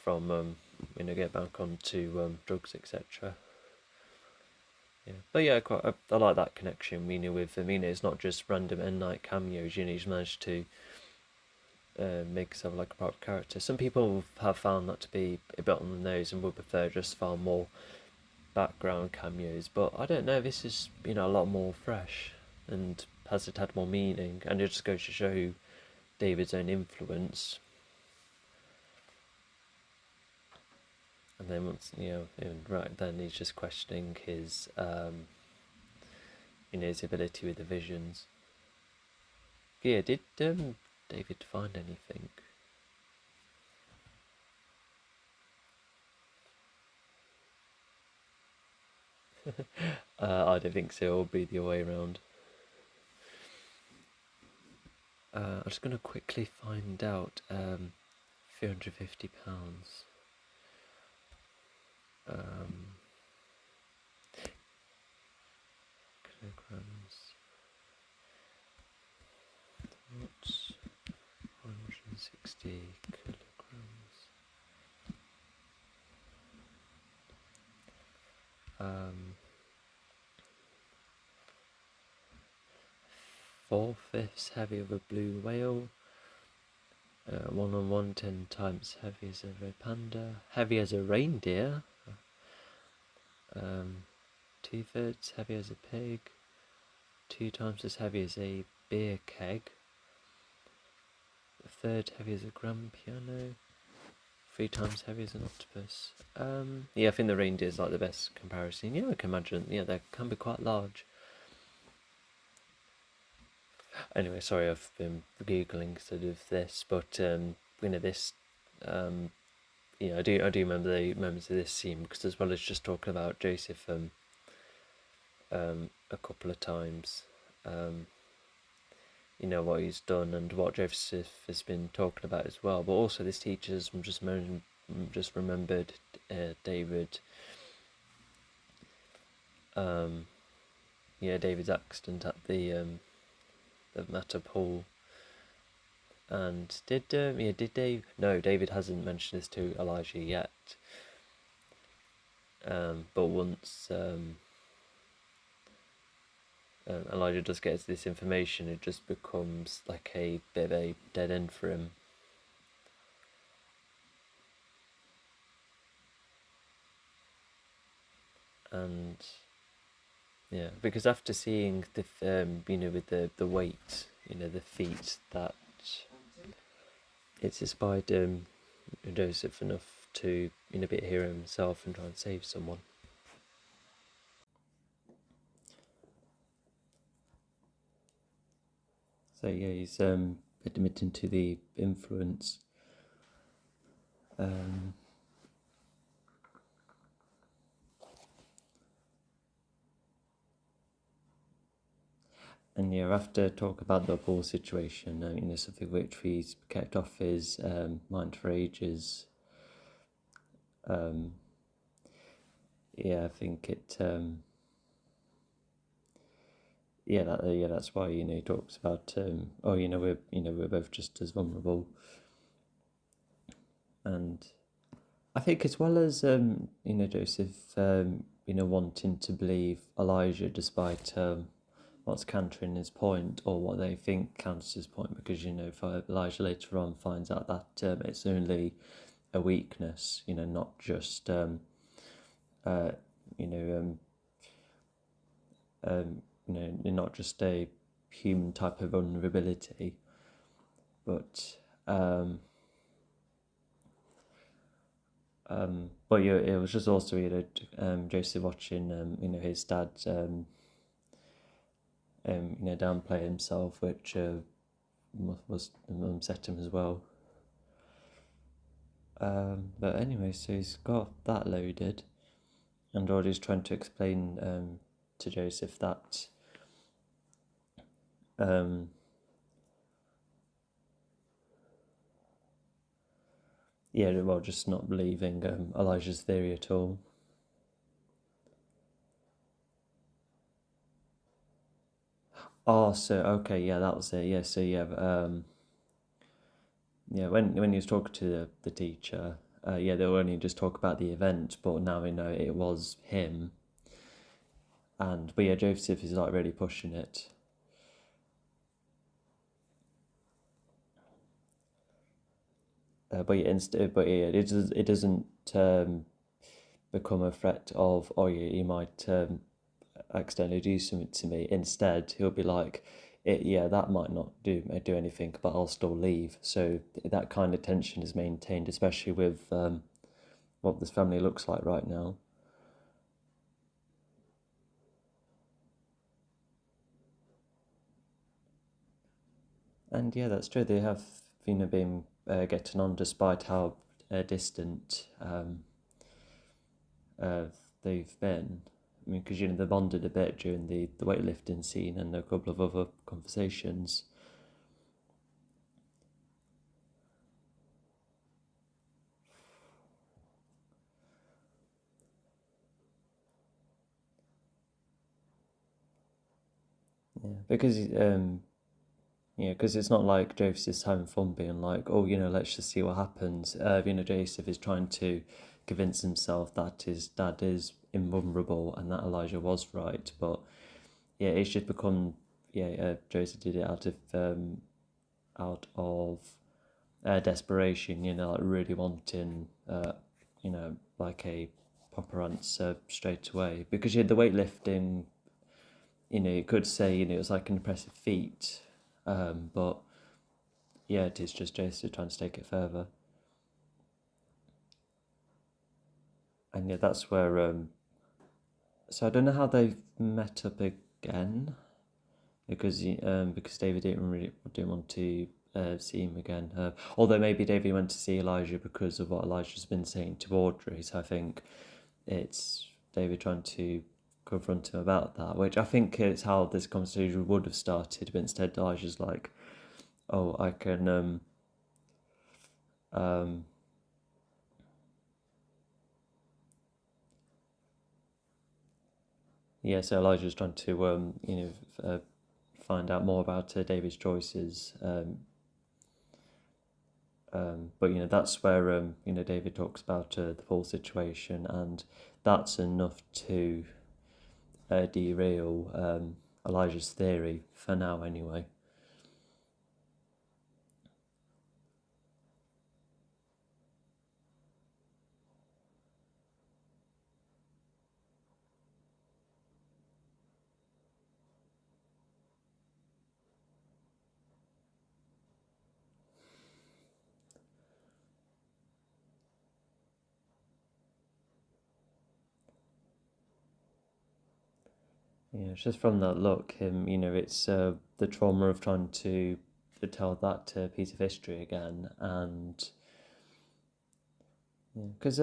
from get back onto drugs, etc. Yeah, but yeah, I like that connection. With it's not just random end night cameos. He's managed to make himself like a proper character. Some people have found that to be a bit on the nose and would prefer just far more background cameos. But I don't know. This is a lot more fresh, and has it had more meaning, and it just goes to show David's own influence. And then once right then he's just questioning his his ability with the visions. Yeah, did David find anything? I don't think so. It'll be the other way around. I'm just gonna quickly find out. £350. Kilograms. What's 160 kilograms? 4/5 heavy of a blue whale. 1 on 1, 10 times heavy as a red panda. Heavy as a reindeer. 2/3 heavy as a pig. 2 times as heavy as a beer keg. a third heavy as a grand piano, 3 times heavy as an octopus. Yeah, I think the reindeer is like the best comparison. Yeah, I can imagine. Yeah, they can be quite large. Anyway, sorry, I've been googling sort of this, but this, I do remember the moments of this scene because as well as just talking about Joseph, a couple of times, what he's done and what Joseph has been talking about as well, but also this teacher's just remembered David. David's accident at the Matter Pool. And did Dave? No, David hasn't mentioned this to Elijah yet. But once Elijah does get this information, it just becomes like a bit of a dead end for him. And yeah, because after seeing the with the weight, the feat that it's inspired Joseph enough to be a hero himself and try and save someone. So yeah, he's admitting to the influence. And yeah, after talk about the pool situation, something which he's kept off his mind for ages. I think it. That's why he talks about we're both just as vulnerable, and I think as well as Joseph wanting to believe Elijah despite what's countering his point or what they think counters his point, because if Elijah later on finds out that it's only a weakness, not just not just a human type of vulnerability, but it was just also Joseph watching his dad downplay himself, which was upset him as well. But anyway, so he's got that loaded, and Roddy's trying to explain to Joseph that just not believing Elijah's theory at all. Oh, so okay, yeah, that was it. Yeah, so when he was talking to the teacher, they were only just talk about the event, but now we know it was him. But Joseph is like really pushing it. It doesn't become a threat of he might accidentally do something to me. Instead, he'll be like, that might not do anything, but I'll still leave. So that kind of tension is maintained, especially with what this family looks like right now. And yeah, that's true. They have been getting on despite how distant they've been. I mean, because they bonded a bit during the weightlifting scene and a couple of other conversations. Yeah, because it's not like Joseph's having fun being like, let's just see what happens. Joseph is trying to convince himself that his dad is invulnerable and that Elijah was right. But it's just become Joseph did it out of desperation. Like really wanting like a proper answer straight away, because the weightlifting. You could say it was like an impressive feat, but yeah, it is just Joseph trying to take it further. And yeah, that's where so I don't know how they've met up again, because David didn't want to see him again. Although maybe David went to see Elijah because of what Elijah's been saying to Audrey. So I think it's David trying to confront him about that, which I think is how this conversation would have started. But instead, Elijah's like, "Oh, I can yeah." So Elijah's trying to find out more about David's choices. But that's where David talks about the Paul situation, and that's enough to derail Elijah's theory for now, anyway. Yeah, it's just from that look, it's the trauma of trying to tell that piece of history again, and because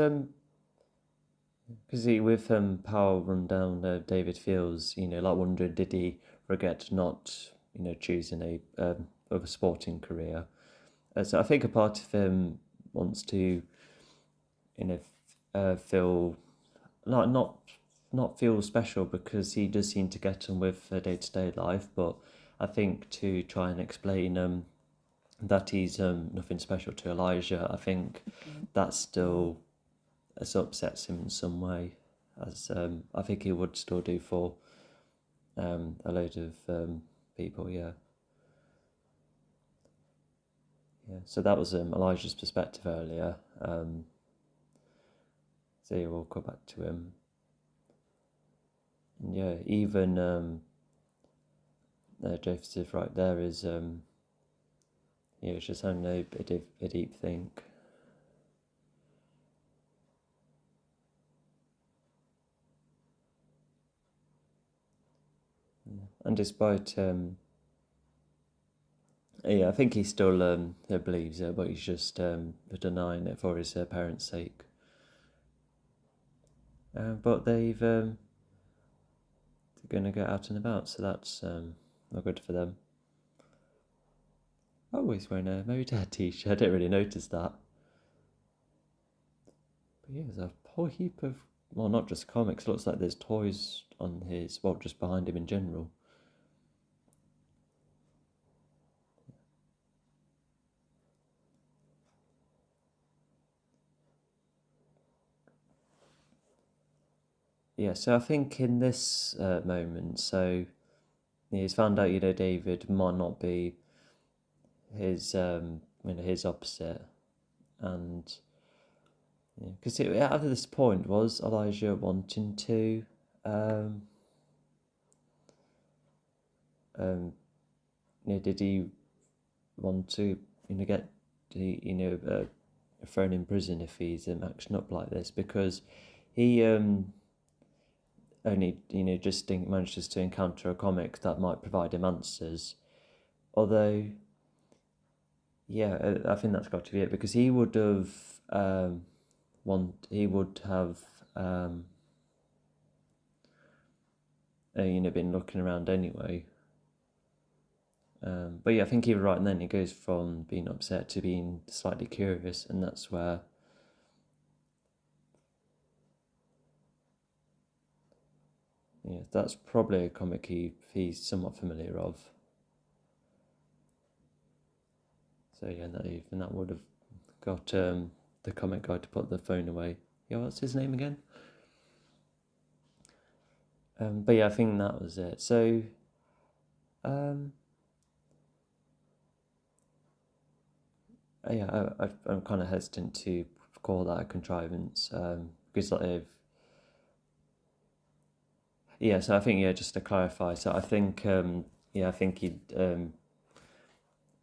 with power run down, David feels like wondering, did he regret not choosing of a sporting career? So I think a part of him wants to feel like not feel special, because he does seem to get on with day-to-day life, but I think to try and explain that he's nothing special to Elijah, I think that still upsets him in some way, as I think he would still do for a load of people. Yeah. So that was Elijah's perspective earlier. So yeah, we'll go back to him. And yeah, even Joseph right there is it's just having a deep think. And despite I think he still believes it, but he's just denying it for his parents' sake. But they're going to get out and about, so that's not good for them. Oh, he's wearing a Mary Dad t-shirt. I didn't really notice that. But yeah, there's a whole heap of, well, not just comics. It looks like there's toys on his, well, just behind him in general. Yeah, so I think in this moment, so he's found out, David might not be his opposite, and because at this point, was Elijah wanting to did he want to get thrown in prison if he's acting up like this? Because he only just manages to encounter a comic that might provide him answers, although yeah, I think that's got to be it, because he would have been looking around anyway. But yeah, I think even right then he goes from being upset to being slightly curious, and that's where that's probably a comic he's somewhat familiar of. So yeah, that would have got the comic guy to put the phone away. Yeah, what's his name again? But yeah, I think that was it. So yeah, I'm kind of hesitant to call that a contrivance, because yeah, so I think just to clarify, so I think I think he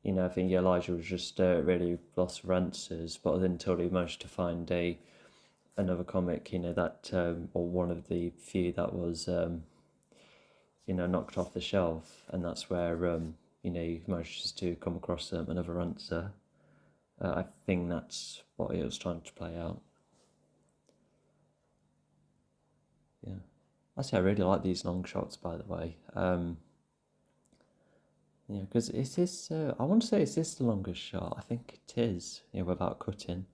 I think Elijah was just really lost for answers, but until he managed to find another comic, that or one of the few that was knocked off the shelf, and that's where he manages to come across another answer. I think that's what he was trying to play out. Yeah, actually, I really like these long shots, by the way. Because is this? I want to say, is this the longest shot? I think it is. Without cutting.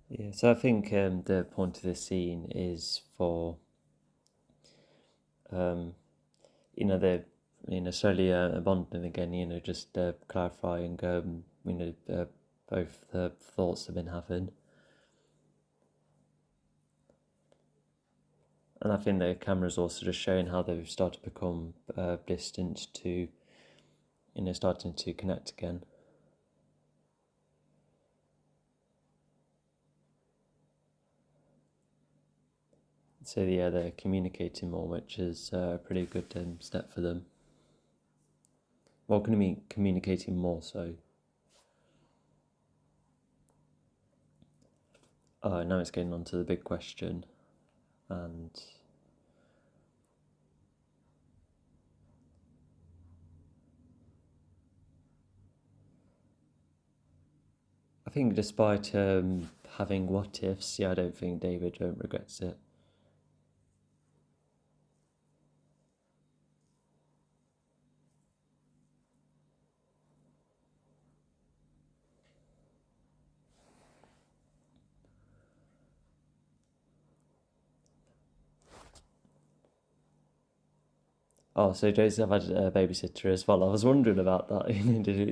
Yeah, so I think the point of this scene is for they're slowly bonding again. Just clarifying both the thoughts they've been having, and I think the camera's also just showing how they've started to become distant to starting to connect again. So yeah, they're communicating more, which is a pretty good step for them. Well, going to be communicating more so. Now it's getting on to the big question, and I think despite having what ifs, I don't think David regrets it. Oh, so Joseph had a babysitter as well. I was wondering about that.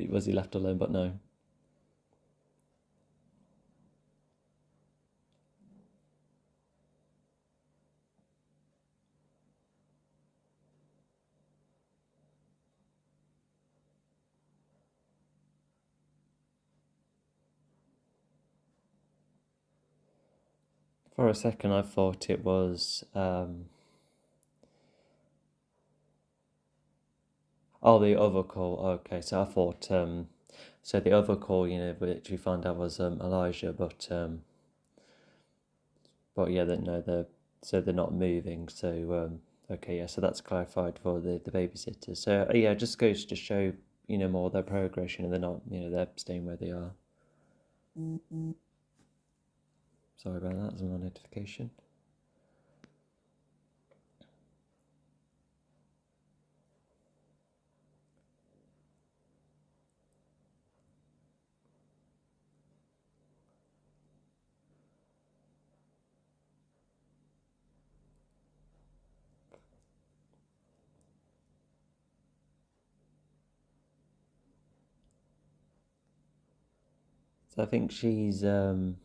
Was he left alone? But no. For a second, I thought it was. The other call. Okay, so I thought. So the other call, which we found out was Elijah, but yeah, that no, they're not moving. So okay, yeah, so that's clarified for the babysitter. So yeah, it just goes to show more their progression, and they're not they're staying where they are. Sorry about that. There's a notification. So I think she's not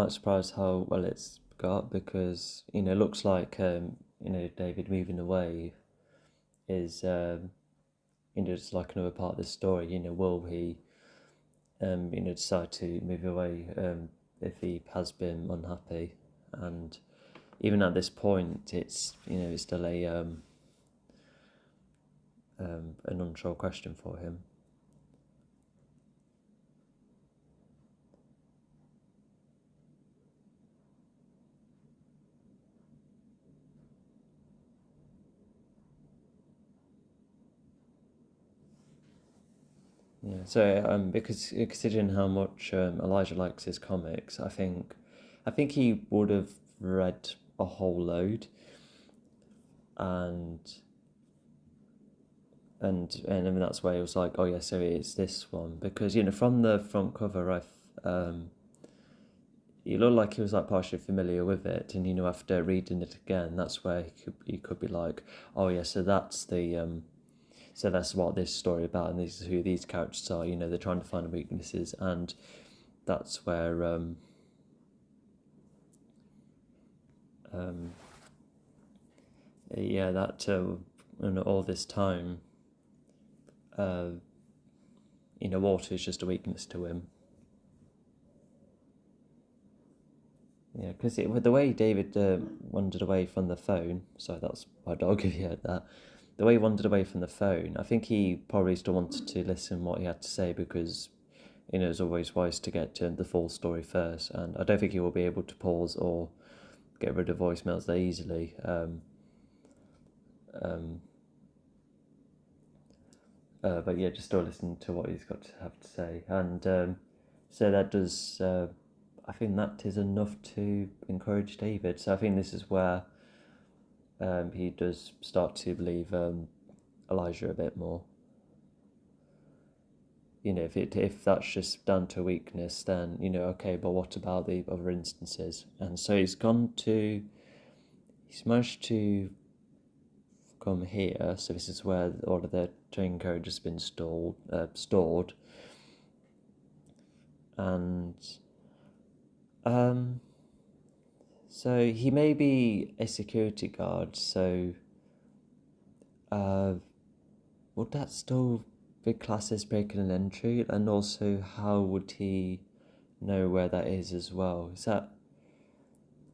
surprised how well it's got, because looks like David moving away is just like another part of the story. Will he decide to move away if he has been unhappy? And even at this point, it's it's still an unsure question for him. Yeah, so because considering how much Elijah likes his comics, I think he would have read a whole load, and and that's why it was like, oh yeah, so it's this one, because from the front cover, he looked like he was like partially familiar with it, and after reading it again, that's where he could be like, oh yeah, so that's the So that's what this story about, and this is who these characters are. They're trying to find weaknesses, and that's where all this time, water is just a weakness to him. Yeah, because the way David wandered away from the phone. Sorry, that's my dog. If you heard that, the way he wandered away from the phone, I think he probably still wanted to listen what he had to say, because it's always wise to get to the full story first. And I don't think he will be able to pause or get rid of voicemails that easily. But yeah, just still listen to what he's got to have to say. And so that does, I think that is enough to encourage David. So I think this is where he does start to believe Elijah a bit more. If that's just down to weakness, then okay, but what about the other instances? And so he's managed to come here. So this is where all of the train code has been stored, and so he may be a security guard. So would that still be classed as breaking an entry? And also, how would he know where that is as well? Is that,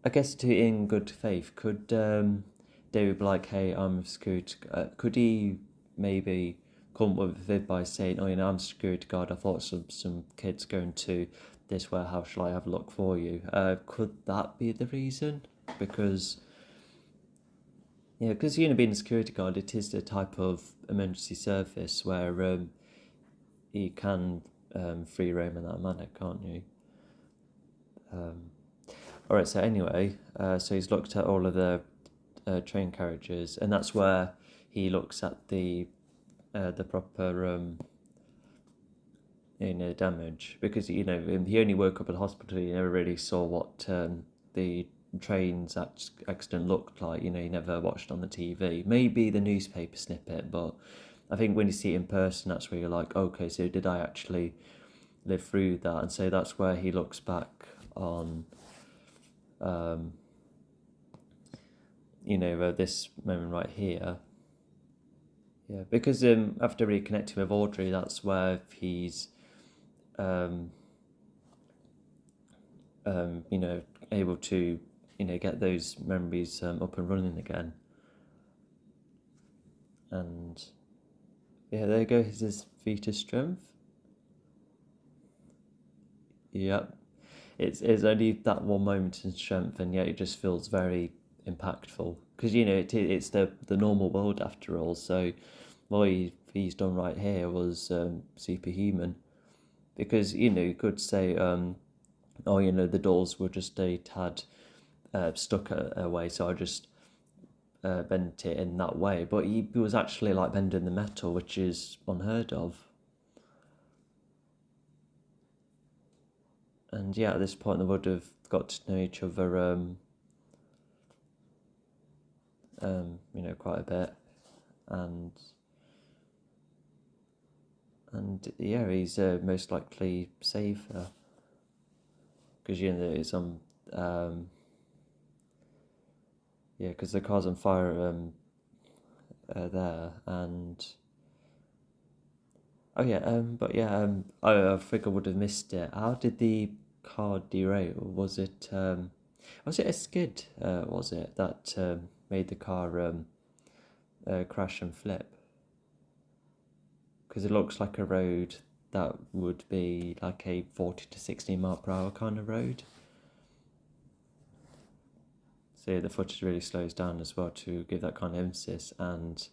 I guess, in good faith, could David be like, hey, I'm a security guard? Could he maybe come up with it by saying, oh, I'm a security guard, I thought some kids going to this warehouse, shall I have a look for you? Could that be the reason? Because being a security guard, it is the type of emergency service where you can free roam in that manner, can't you? Alright, so anyway, so he's looked at all of the train carriages, and that's where he looks at the proper damage, because he only woke up at the hospital. He never really saw what the train's accident looked like. He never watched on the TV, maybe the newspaper snippet, but I think when you see it in person, that's where you're like, okay, so did I actually live through that? And so that's where he looks back on this moment right here. Yeah, because after reconnecting with Audrey, that's where he's able to get those memories up and running again. And yeah, there you go, his feat of strength. Yep. It's only that one moment in strength, and yet it just feels very impactful, because it's the normal world after all. So what he's done right here was superhuman, because you could say the doors were just a tad stuck away, so I just bent it in that way. But he was actually like bending the metal, which is unheard of. And yeah, at this point they would have got to know each other quite a bit. And yeah, he's most likely safer, because it's on because the car's on fire there. And I think I would have missed it. How did the car derail? Was it a skid? Was it that made the car crash and flip? Because it looks like a road that would be like a 40 to 60 mile per hour kind of road. So yeah, the footage really slows down as well to give that kind of emphasis. And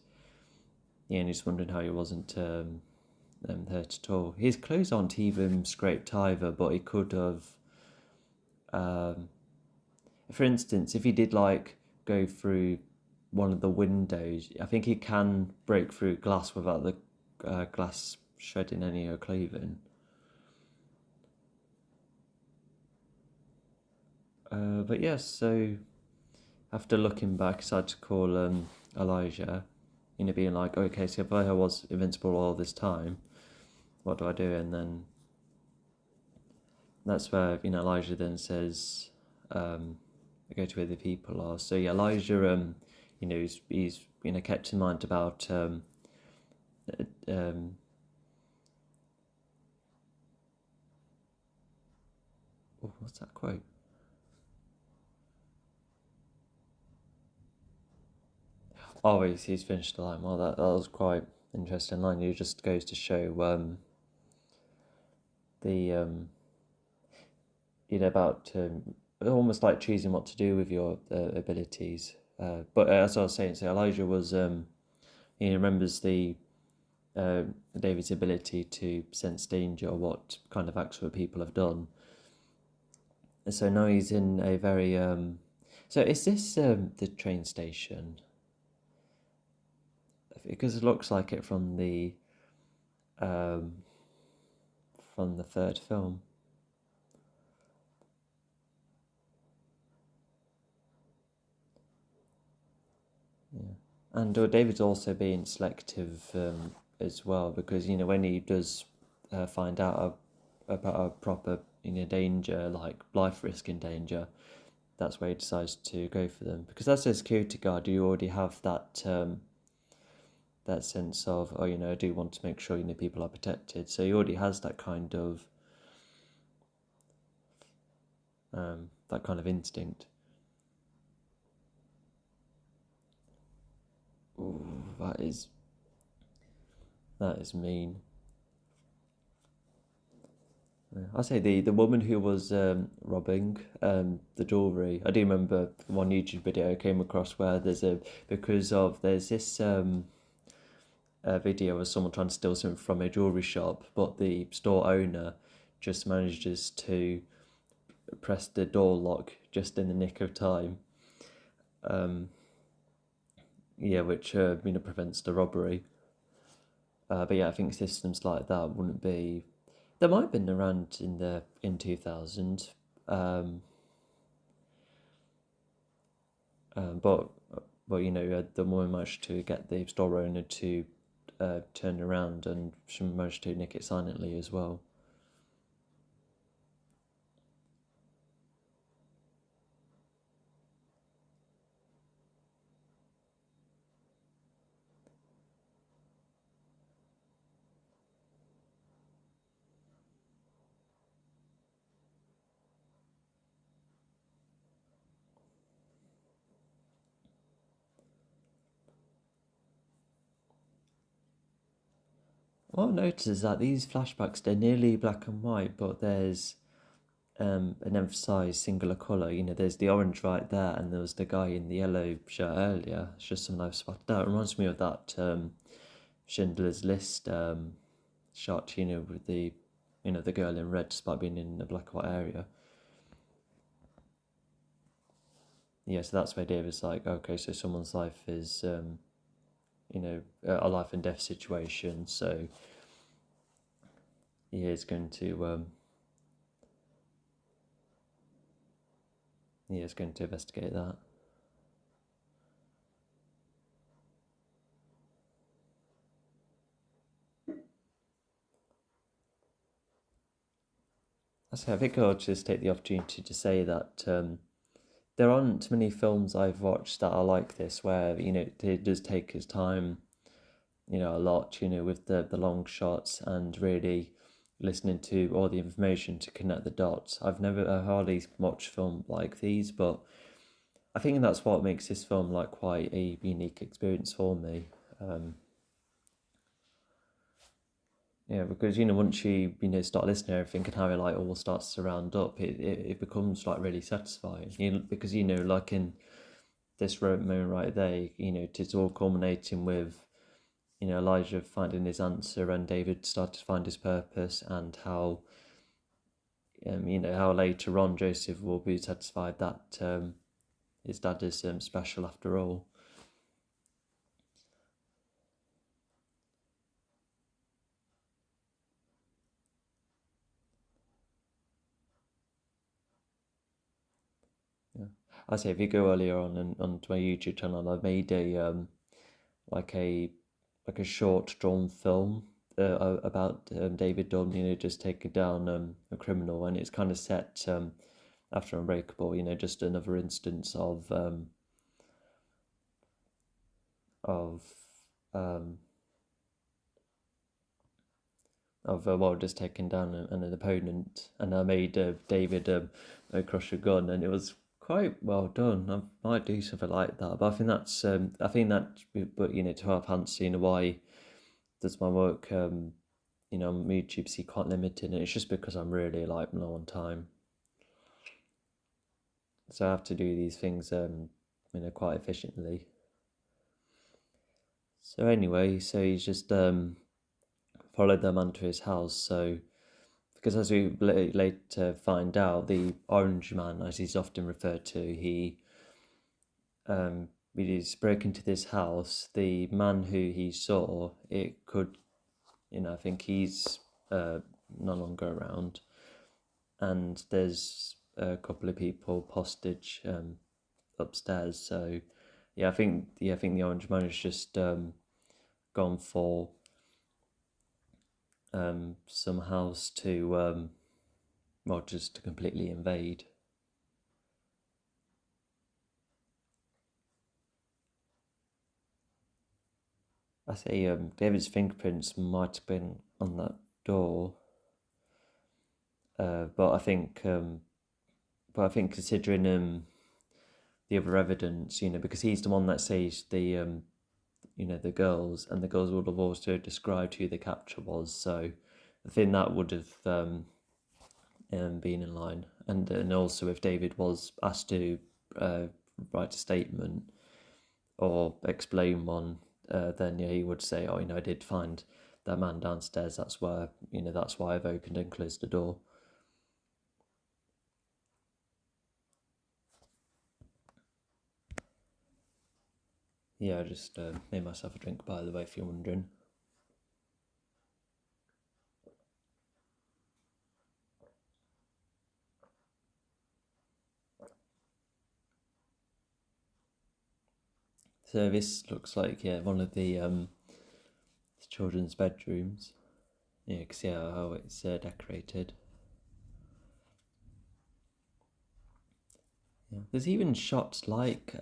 yeah, and he's wondering how he wasn't hurt at all. His clothes aren't even scraped either, but he could have. For instance, if he did go through one of the windows, I think he can break through glass without the glass shredding any of clothing. But yes, so after looking back, I decided to call Elijah. being like, okay, so if I was invincible all this time, what do I do? And then that's where Elijah then says, I go to where the people are. So yeah, Elijah, he's kept in mind about what's that quote? Oh, he's finished the line. Well, that was quite interesting line. It just goes to show the about almost like choosing what to do with your abilities. But as I was saying, so Elijah was he remembers the David's ability to sense danger or what kind of acts that people have done. And so now he's in a very so is this the train station? Because it looks like it from the third film. Yeah, and David's also being selective as well, because when he does find out about a proper danger, like life risk in danger, that's where he decides to go for them, because as a security guard you already have that that sense of, oh, I do want to make sure people are protected, so he already has that kind of instinct. Ooh, that is mean. Yeah. I say the woman who was robbing the jewelry. I do remember one YouTube video I came across where there's this video of someone trying to steal something from a jewelry shop, but the store owner just manages to press the door lock just in the nick of time. Yeah, which prevents the robbery. But yeah, I think systems like that wouldn't be. There might have been around in 2000, but the woman managed to get the store owner to turn around, and she managed to nick it silently as well. What I noticed is that these flashbacks, they're nearly black and white, but there's an emphasised singular colour. There's the orange right there, and there was the guy in the yellow shirt earlier. It's just something I've spotted out. It reminds me of that Schindler's List shot, with the the girl in red despite being in a black and white area. Yeah, so that's where David's like, okay, so someone's life is a life and death situation, so he is going to investigate that. I think I'll just take the opportunity to say that there aren't many films I've watched that are like this, where it does take his time, a lot, with the long shots and really listening to all the information to connect the dots. I've hardly watched film like these, but I think that's what makes this film like quite a unique experience for me. Yeah, because once you start listening to everything and how it like all starts to round up, it becomes like really satisfying. Because like in this moment right there, it's all culminating with Elijah finding his answer and David started to find his purpose, and how how later on Joseph will be satisfied that his dad is special after all. Yeah, I say if you go earlier on onto my YouTube channel, I've made a like a short drawn film about David Dunn, just taking down a criminal, and it's kind of set after Unbreakable, just another instance of um, well, just taking down an opponent, and I made David crush a gun, and it was quite well done. I might do something like that, but I think that, but to have Hans, why does my work on YouTube see quite limited, and it's just because I'm really like low on time, so I have to do these things quite efficiently. So anyway, so he's just followed them onto his house. So, because as we later find out, the Orange Man, as he's often referred to, he's broke into this house. The man who he saw, it could, I think he's no longer around, and there's a couple of people hostage upstairs. So, I think the Orange Man has just gone for some house to just to completely invade. I say David's fingerprints might have been on that door, but I think considering the other evidence, because he's the one that says the girls, and the girls would have also described who the capture was. So I think that would have been in line, and also if David was asked to write a statement or explain one, then he would say, "Oh, I did find that man downstairs. That's why I've opened and closed the door." Yeah, I just made myself a drink, by the way, if you're wondering. So this looks like one of the children's bedrooms. Yeah, you can see how it's decorated. Yeah. There's even shots like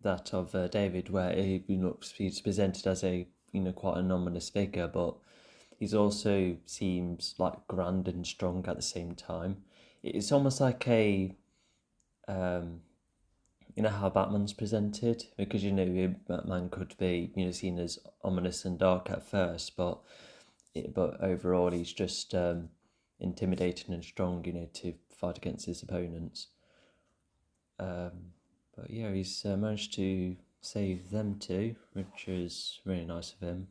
that of David where he's presented as a quite an ominous figure, but he's also seems like grand and strong at the same time. It's almost like a how Batman's presented, because Batman could be seen as ominous and dark at first, but overall he's just intimidating and strong, to fight against his opponents. But yeah, he's managed to save them too, which is really nice of him.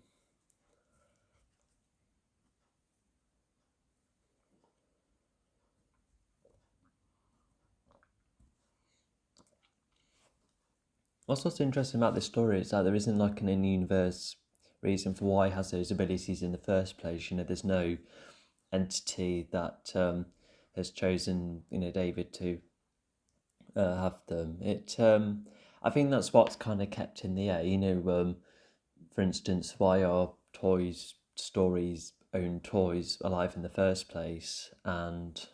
What's also interesting about this story is that there isn't like an in-universe reason for why he has those abilities in the first place. There's no entity that has chosen David to have them. I think that's what's kind of kept in the air. For instance, why are stories own toys alive in the first place? And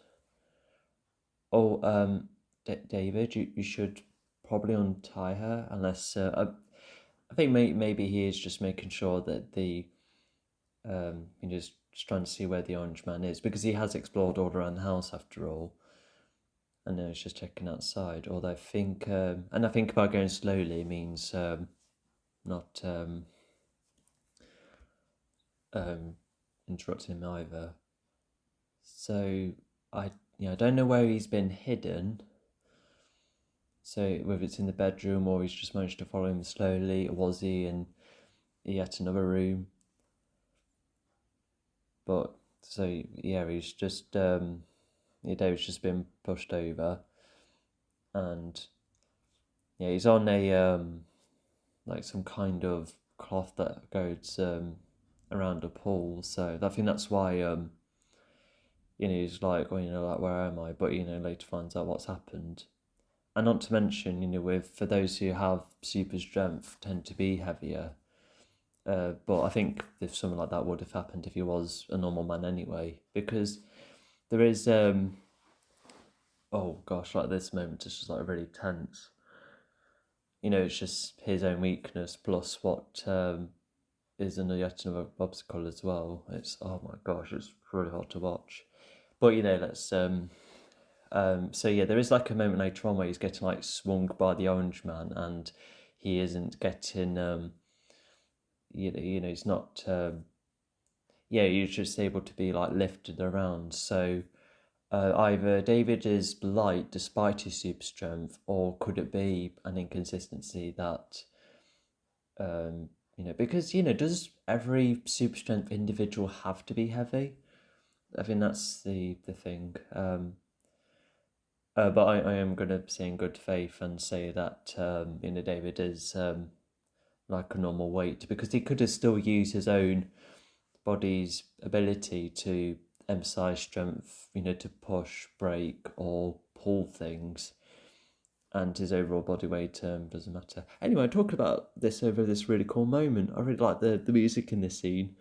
David, you should probably untie her, unless I think maybe he is just making sure that the just trying to see where the Orange Man is, because he has explored all around the house after all, and then it's just checking outside. Although I think about going slowly means not interrupting him either. So I don't know where he's been hidden. So whether it's in the bedroom or he's just managed to follow him slowly, or was he in yet another room? But so he's just David's just been pushed over, and he's on a like some kind of cloth that goes around a pool. So I think that's why he's like, well, like, where am I? But later finds out what's happened. And not to mention, for those who have super strength tend to be heavier. But I think if something like that would have happened if he was a normal man anyway, because there is oh gosh, like this moment is just like really tense. It's just his own weakness plus what is yet another obstacle as well. It's, oh my gosh, it's really hard to watch. But let's so yeah, there is like a moment later on where he's getting like swung by the orange man, and he isn't getting he's not he's just able to be like lifted around. So either David is light despite his super strength, or could it be an inconsistency that because does every super strength individual have to be heavy? I think that's the thing. But I am going to say in good faith and say that David is like a normal weight, because he could have still used his own body's ability to emphasize strength, to push, break, or pull things, and his overall body weight doesn't matter. Anyway, talking about this over this really cool moment, I really like the music in this scene.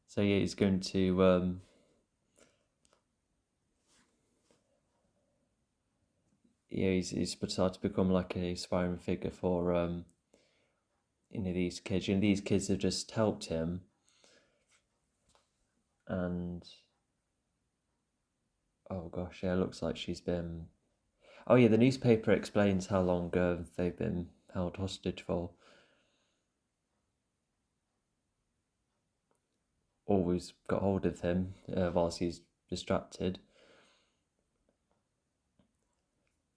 So yeah, he's going to he's decided to become like a aspiring figure for these kids. These kids have just helped him, and oh gosh, yeah, it looks like she's been. Oh yeah, the newspaper explains how long they've been held hostage for. Always got hold of him whilst he's distracted.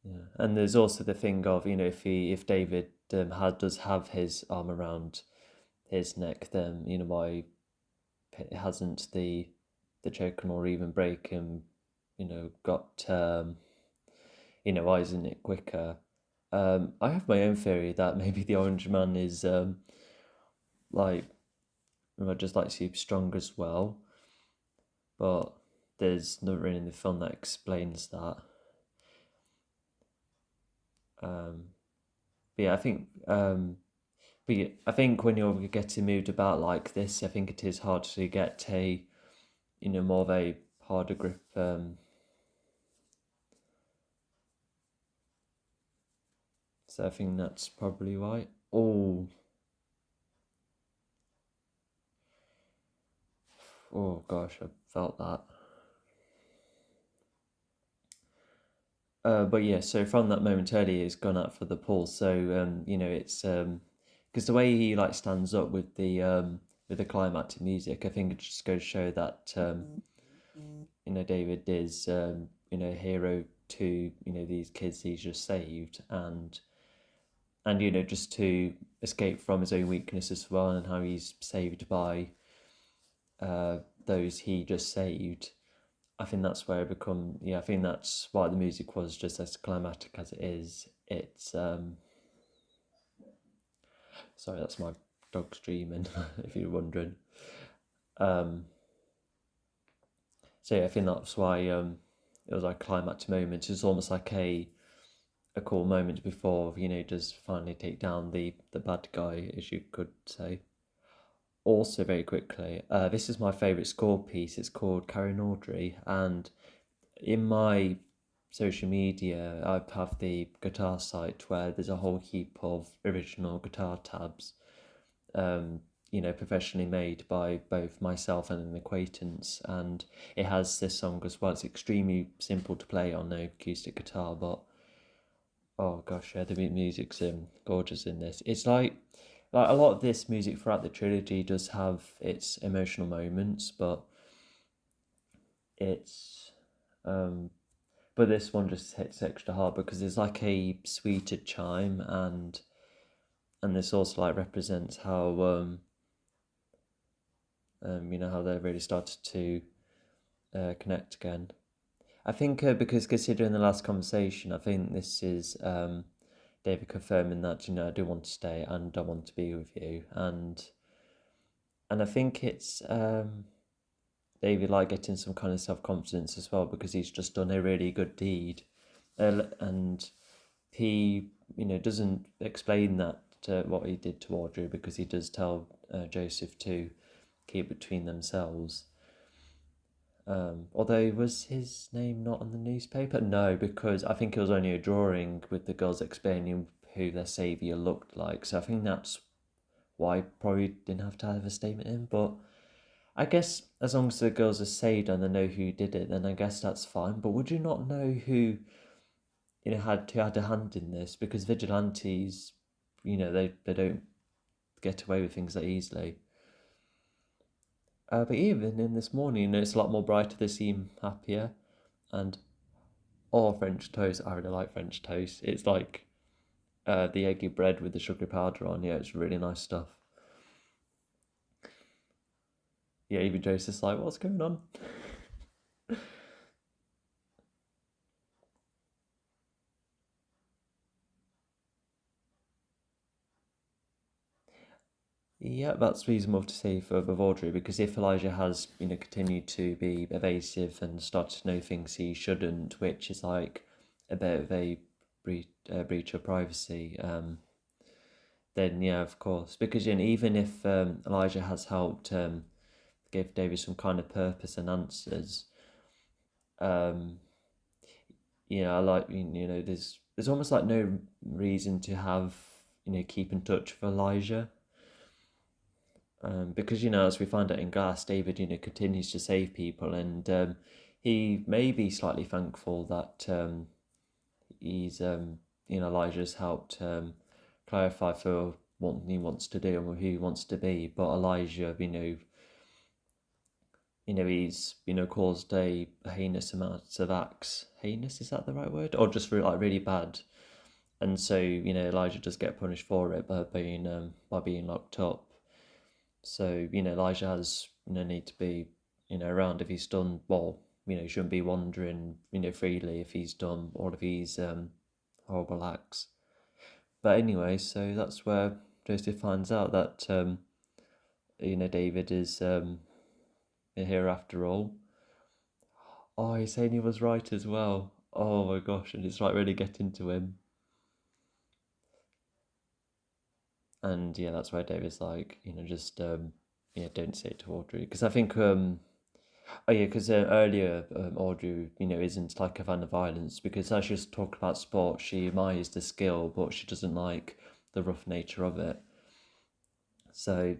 Yeah, and there's also the thing of if David does have his arm around his neck, then why it hasn't the choking or even break him, got why isn't it quicker? I have my own theory that maybe the Orange Man is like just like super strong as well, but there's nothing in the film that explains that. But yeah, I think but yeah, I think when you're getting moved about like this, I think it is hard to get a more of a harder grip. So I think that's probably why. Oh gosh, I felt that. But yeah, so from that moment earlier, he's gone out for the pull. So it's because the way he like stands up with the climactic music, I think it just goes to show that David is a hero to these kids he's just saved, and just to escape from his own weakness as well, and how he's saved by those he just saved. I think that's where it become. Yeah, I think that's why the music was just as climactic as it is. It's sorry, that's my dog streaming. If you're wondering. So yeah, I think that's why it was like a climactic moment. It's almost like a cool moment before does finally take down the bad guy, as you could say. Also, very quickly, this is my favourite score piece. It's called Carrie Audrey, and in my social media, I have the guitar site where there's a whole heap of original guitar tabs, professionally made by both myself and an acquaintance, and it has this song as well. It's extremely simple to play on the acoustic guitar, but oh gosh, yeah, the music's gorgeous in this. It's like a lot of this music throughout the trilogy does have its emotional moments, but it's but this one just hits extra hard because there's like a sweeter chime, and this also like represents how how they really started to connect again. I think because considering the last conversation, I think this is David confirming that I do want to stay and I want to be with you, and I think it's David like getting some kind of self-confidence as well, because he's just done a really good deed, and he doesn't explain that after what he did to Audrey, because he does tell Joseph to keep between themselves. Although, was his name not on the newspaper? No, because I think it was only a drawing with the girls explaining who their saviour looked like. So I think that's why I probably didn't have to have a statement in. But I guess as long as the girls are saved and they know who did it, then I guess that's fine. But would you not know who, had a hand in this? Because vigilantes, they don't get away with things that easily. But even in this morning, it's a lot more brighter. They seem happier, and French toast. I really like French toast. It's like the eggy bread with the sugar powder on. Yeah, it's really nice stuff. Yeah, even Joseph's like, what's going on? Yeah, that's reasonable to say for Audrey, because if Elijah has, continued to be evasive and started to know things he shouldn't, which is like a bit of a breach of privacy, then yeah, of course. Because even if Elijah has helped give David some kind of purpose and answers, um, I like, there's almost like no reason to have, keep in touch with Elijah. Because as we find out in Glass, David continues to save people, and he may be slightly thankful that he's Elijah's helped clarify for what he wants to do and who he wants to be. But Elijah, he's caused a heinous amount of acts. Heinous, is that the right word? Or just really bad. And so Elijah does get punished for it by being locked up. So, Elijah has, need to be, around if he's done, well, he shouldn't be wandering, freely if he's done all of these horrible acts. But anyway, so that's where Joseph finds out that, David is here after all. Oh, he's saying he was right as well. Oh my gosh, and it's like really getting to him. And yeah, that's where David's like, just don't say it to Audrey, because I think oh yeah, because earlier Audrey, isn't like a fan of violence, because as she's talking about sport, she admires the skill, but she doesn't like the rough nature of it. So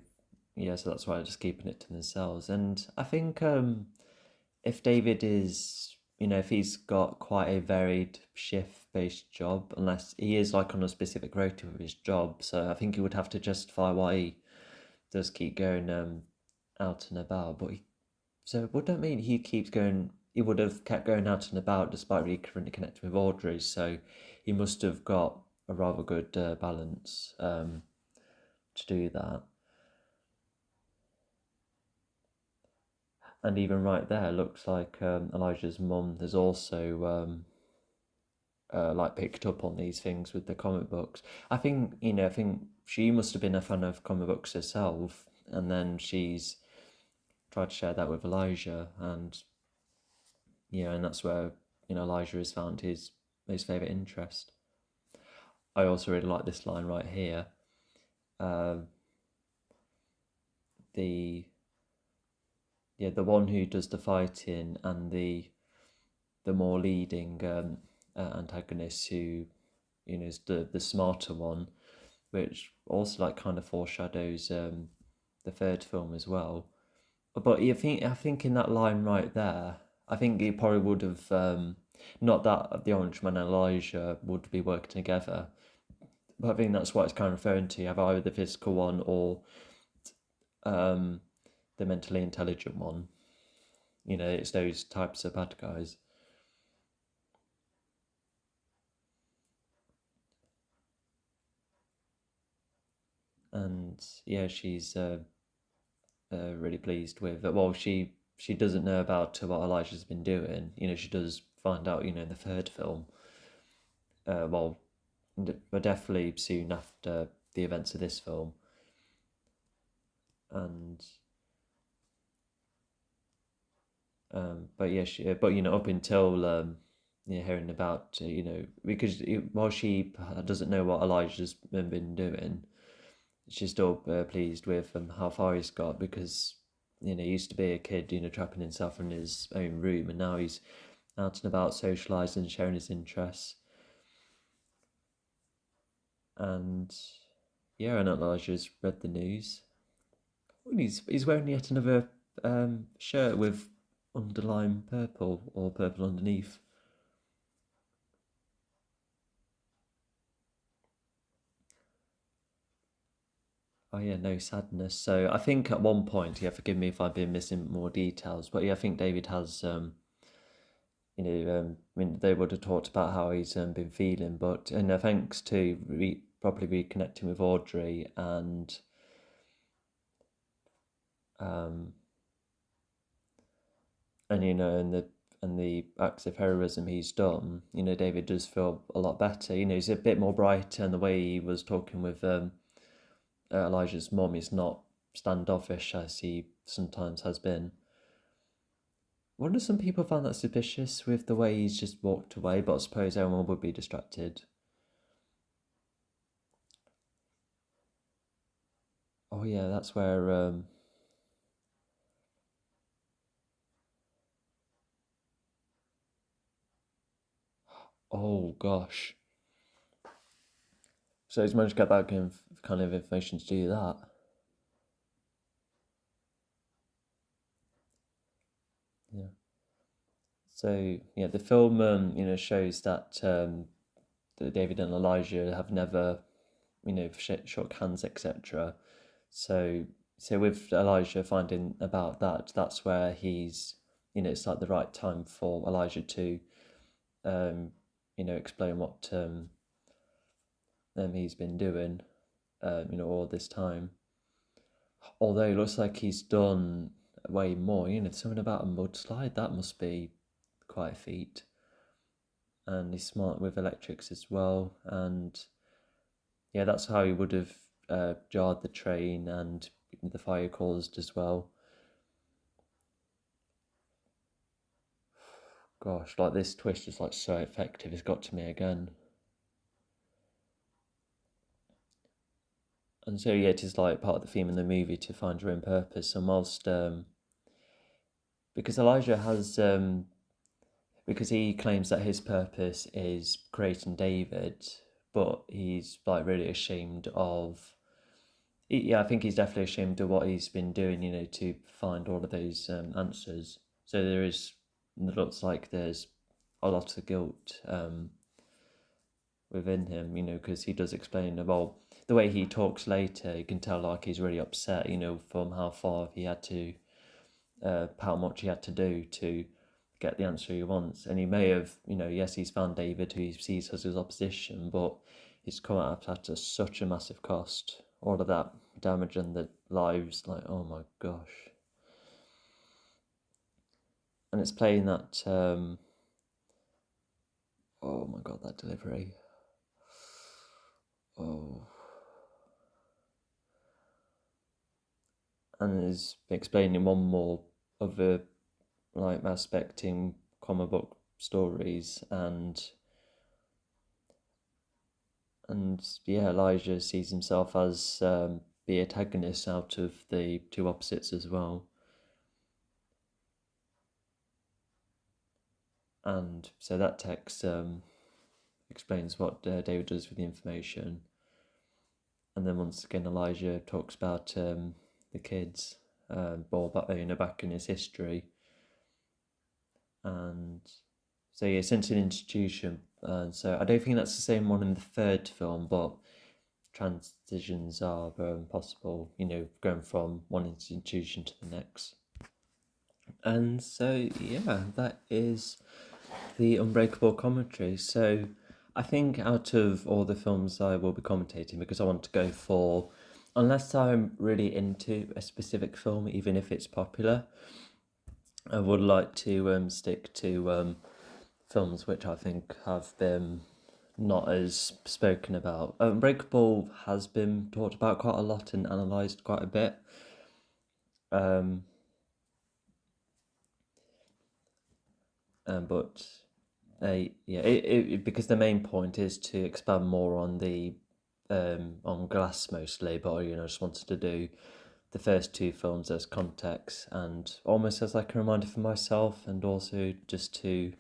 yeah, so that's why I'm just keeping it to themselves. And I think if David is, if he's got quite a varied shift-based job, unless he is like on a specific rota of his job, so I think he would have to justify why he does keep going out and about. But would that mean he keeps going? He would have kept going out and about despite really currently connecting with Audrey. So he must have got a rather good balance to do that. And even right there, looks like Elijah's mum has also like picked up on these things with the comic books. I think I think she must have been a fan of comic books herself, and then she's tried to share that with Elijah, and and that's where Elijah has found his favorite interest. I also really like this line right here. The the one who does the fighting and the more leading antagonist who is the smarter one, which also like kind of foreshadows the third film as well. But I think in that line right there, I think it probably would have not that the Orange Man and Elijah would be working together, but I think that's what it's kind of referring to. You have either the physical one or the mentally intelligent one. It's those types of bad guys. And yeah, she's really pleased with it. Well, she doesn't know about what Elijah's been doing. She does find out. In the third film. But definitely soon after the events of this film. And but yeah, up until hearing about because while she doesn't know what Elijah's been doing, she's still pleased with how far he's got, because he used to be a kid, trapping himself in his own room, and now he's out and about socialising, sharing his interests. And yeah, and Elijah's read the news. And he's wearing yet another shirt with underline purple, or purple underneath. Oh yeah, no sadness. So I think at one point, yeah, forgive me if I've been missing more details, but yeah, I think David has, I mean, they would have talked about how he's been feeling, but thanks to properly reconnecting with Audrey, um, and and the acts of heroism he's done, David does feel a lot better. He's a bit more bright, and the way he was talking with Elijah's mom is not standoffish as he sometimes has been. Wonder some people found that suspicious with the way he's just walked away, but I suppose everyone would be distracted. Oh yeah, that's where oh gosh. So he's managed to get that kind of information to do that. Yeah. So yeah, the film shows that that David and Elijah have never shook hands, etc. So with Elijah finding about that, that's where he's it's like the right time for Elijah to explain what he's been doing all this time. Although it looks like he's done way more. Something about a mudslide, that must be quite a feat. And he's smart with electrics as well. And yeah, that's how he would have jarred the train and the fire caused as well. Gosh, like this twist is like so effective. It's got to me again. And so yeah, it is like part of the theme in the movie to find your own purpose. And whilst because Elijah has because he claims that his purpose is creating David, but he's like really ashamed of. Yeah, I think he's definitely ashamed of what he's been doing, to find all of those answers. So it looks like there's a lot of guilt within him, because he does explain, well, the way he talks later, you can tell like he's really upset, from how far he had to, how much he had to do to get the answer he wants. And he may have, yes, he's found David, who he sees as his opposition, but he's come out at such a massive cost. All of that damage and the lives, like, oh my gosh. And it's playing that, oh my god, that delivery. Oh. And is explaining one more of the like aspect in comic book stories, and yeah, Elijah sees himself as the antagonist out of the two opposites as well. And so that text explains what David does with the information. And then once again, Elijah talks about the kids, back in his history. And so yeah, sent an institution. And so I don't think that's the same one in the third film, but transitions are possible, going from one institution to the next. And so yeah, that is the Unbreakable commentary. So I think out of all the films I will be commentating, because I want to go for, unless I'm really into a specific film, even if it's popular, I would like to stick to films which I think have been not as spoken about. Unbreakable has been talked about quite a lot and analysed quite a bit. But because the main point is to expand more on the on Glass mostly, but I just wanted to do the first two films as context and almost as like a reminder for myself, and also just to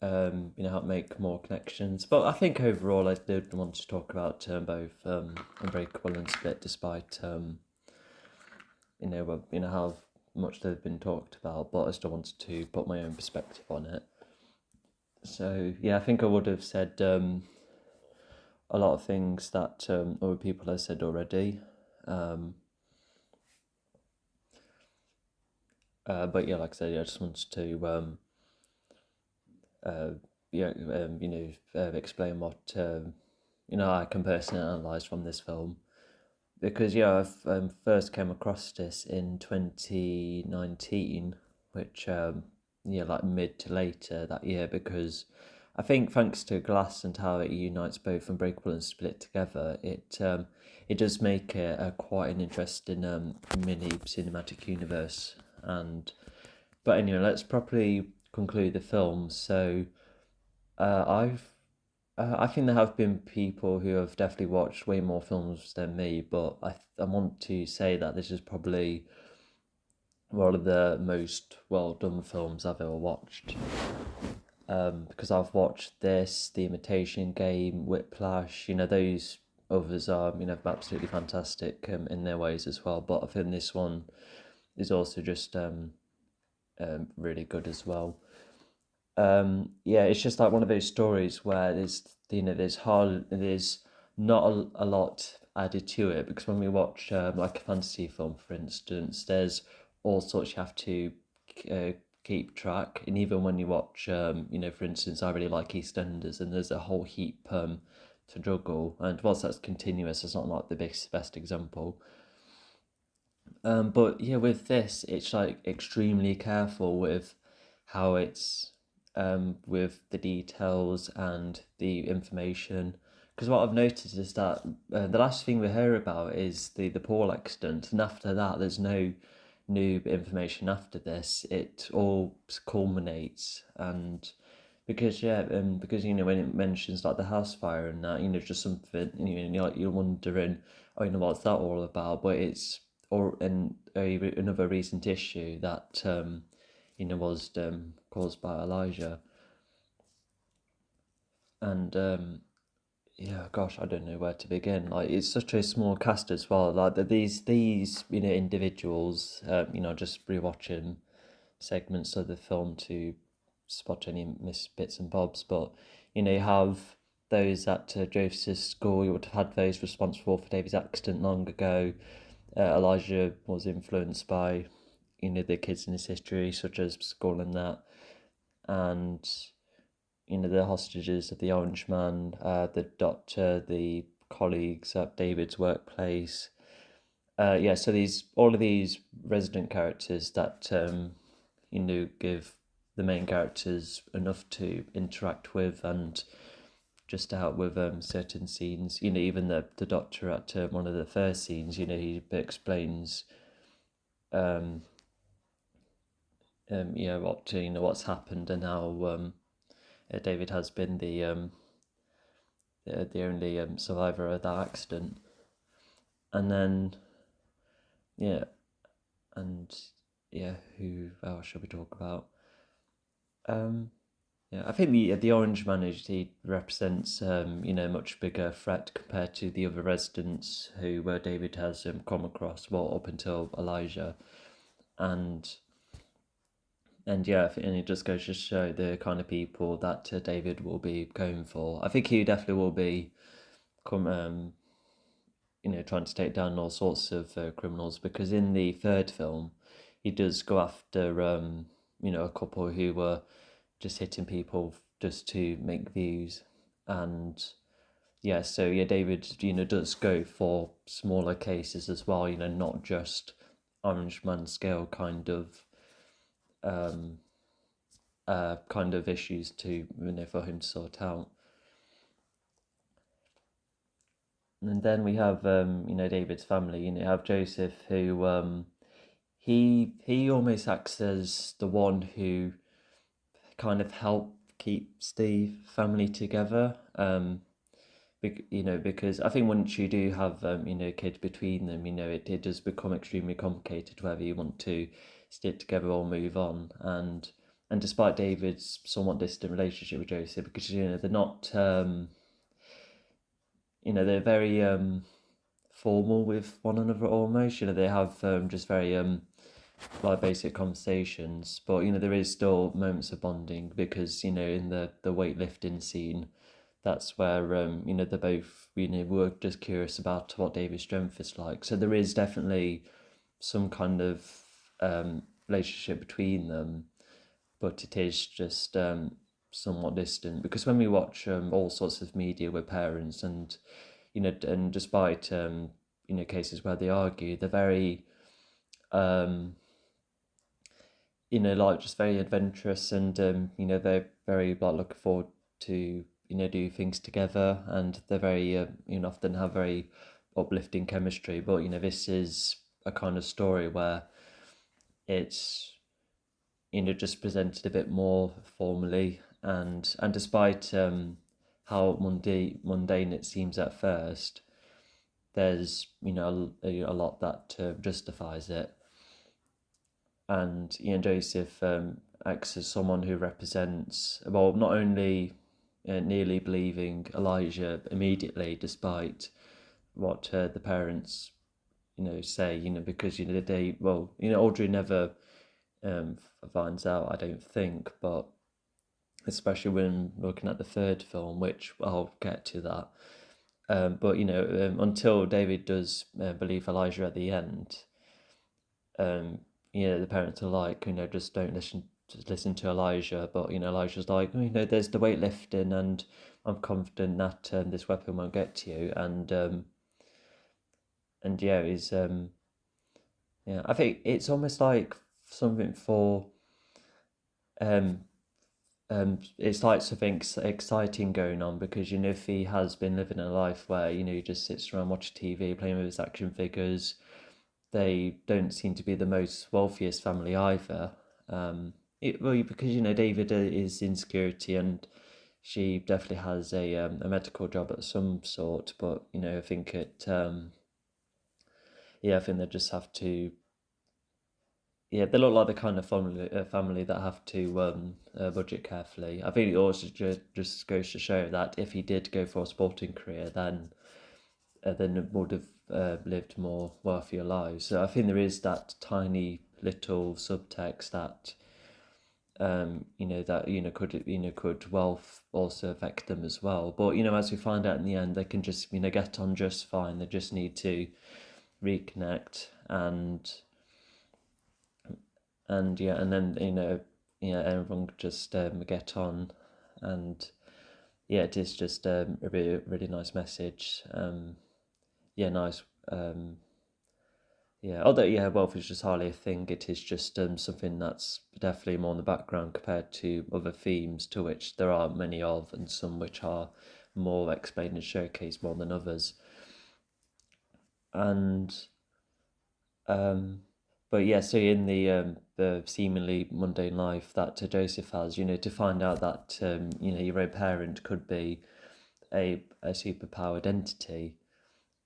help make more connections. But I think overall, I did want to talk about both Unbreakable and Split, despite how much they've been talked about. But I still wanted to put my own perspective on it. So yeah, I think I would have said a lot of things that other people have said already. But yeah, like I said, I just wanted to explain what I can personally analyze from this film, because I've first came across this in 2019, which like mid to later that year, because I think thanks to Glass and how it unites both Unbreakable and Split together, it does make it quite an interesting mini cinematic universe. But anyway, let's properly conclude the film. So I think there have been people who have definitely watched way more films than me, but I want to say that this is probably one of the most well done films I've ever watched. Because I've watched this, The Imitation Game, Whiplash. Those others are absolutely fantastic in their ways as well. But I think this one is also just really good as well. It's just like one of those stories where there's not a lot added to it, because when we watch like a fantasy film, for instance, there's all sorts you have to keep track, and even when you watch for instance, I really like EastEnders, and there's a whole heap to juggle, and whilst that's continuous, it's not like the best example. But yeah, with this, it's like extremely careful with how it's with the details and the information. Because what I've noticed is that the last thing we hear about is the Paul accident, and after that, there's no new information after this. It all culminates, and because when it mentions like the house fire and that, just something, you're wondering, oh, what's that all about? But it's another recent issue that was caused by Elijah. And yeah, gosh, I don't know where to begin. Like, it's such a small cast as well. Like these individuals, just rewatching segments of the film to spot any missed bits and bobs. But you have those at Joseph's school. You would have had those responsible for David's accident long ago. Elijah was influenced by the kids in his history, such as school and that, and the hostages of the Orange Man, the doctor, the colleagues at David's workplace. So all of these resident characters that give the main characters enough to interact with and just to help with certain scenes. Even the doctor at one of the first scenes, he explains what's happened, and how David has been the only survivor of that accident. And then who else shall we talk about? I think the Orange Man, he represents much bigger threat compared to the other residents who David has come across, well, up until Elijah. And it just goes to show the kind of people that David will be going for. I think he definitely will be trying to take down all sorts of criminals, because in the third film, he does go after a couple who were just hitting people just to make views. And David does go for smaller cases as well, not just Orange Man scale kind of issues to for him to sort out. And then we have David's family. You have Joseph, who he almost acts as the one who kind of helped keeps the family together. Because I think once you do have kids between them, it does become extremely complicated whether you want to stick together or move on. And despite David's somewhat distant relationship with Joseph, because they're not they're very formal with one another almost. They have just very like basic conversations, but there is still moments of bonding because in the weightlifting scene, that's where they're both were just curious about what David's strength is like. So there is definitely some kind of relationship between them, but it is just somewhat distant because when we watch all sorts of media with parents and and despite cases where they argue, they're very like just very adventurous and they're very like looking forward to do things together, and they're very often have very uplifting chemistry. But this is a kind of story where it's just presented a bit more formally, and despite how mundane it seems at first, there's a lot that justifies it. And Joseph acts as someone who represents, well, not only nearly believing Elijah immediately, despite what the parents say, because Audrey never finds out, I don't think, but especially when looking at the third film, which I'll get to that. But until David does believe Elijah at the end, the parents are like, just don't listen to Elijah. But Elijah's like, there's the weightlifting, and I'm confident that this weapon won't get to you. And yeah, he's I think it's almost like something for it's like something exciting going on, because if he has been living a life where he just sits around watching TV, playing with his action figures, they don't seem to be the most wealthiest family either. Because David is in security, and she definitely has a medical job of some sort. But I think I think they just have to. Yeah, they look like the kind of family that have to budget carefully. I think it also just goes to show that if he did go for a sporting career, then would have lived more wealthier lives. So I think there is that tiny little subtext that could wealth also affect them as well. But as we find out in the end, they can just get on just fine. They just need to reconnect and then everyone could just get on, and it is just a really, really nice message. Nice. Although wealth is just hardly a thing, it is just something that's definitely more in the background compared to other themes, to which there are many of, and some which are more explained and showcased more than others. And but yeah, so in the seemingly mundane life that Joseph has, to find out that your own parent could be a superpowered entity.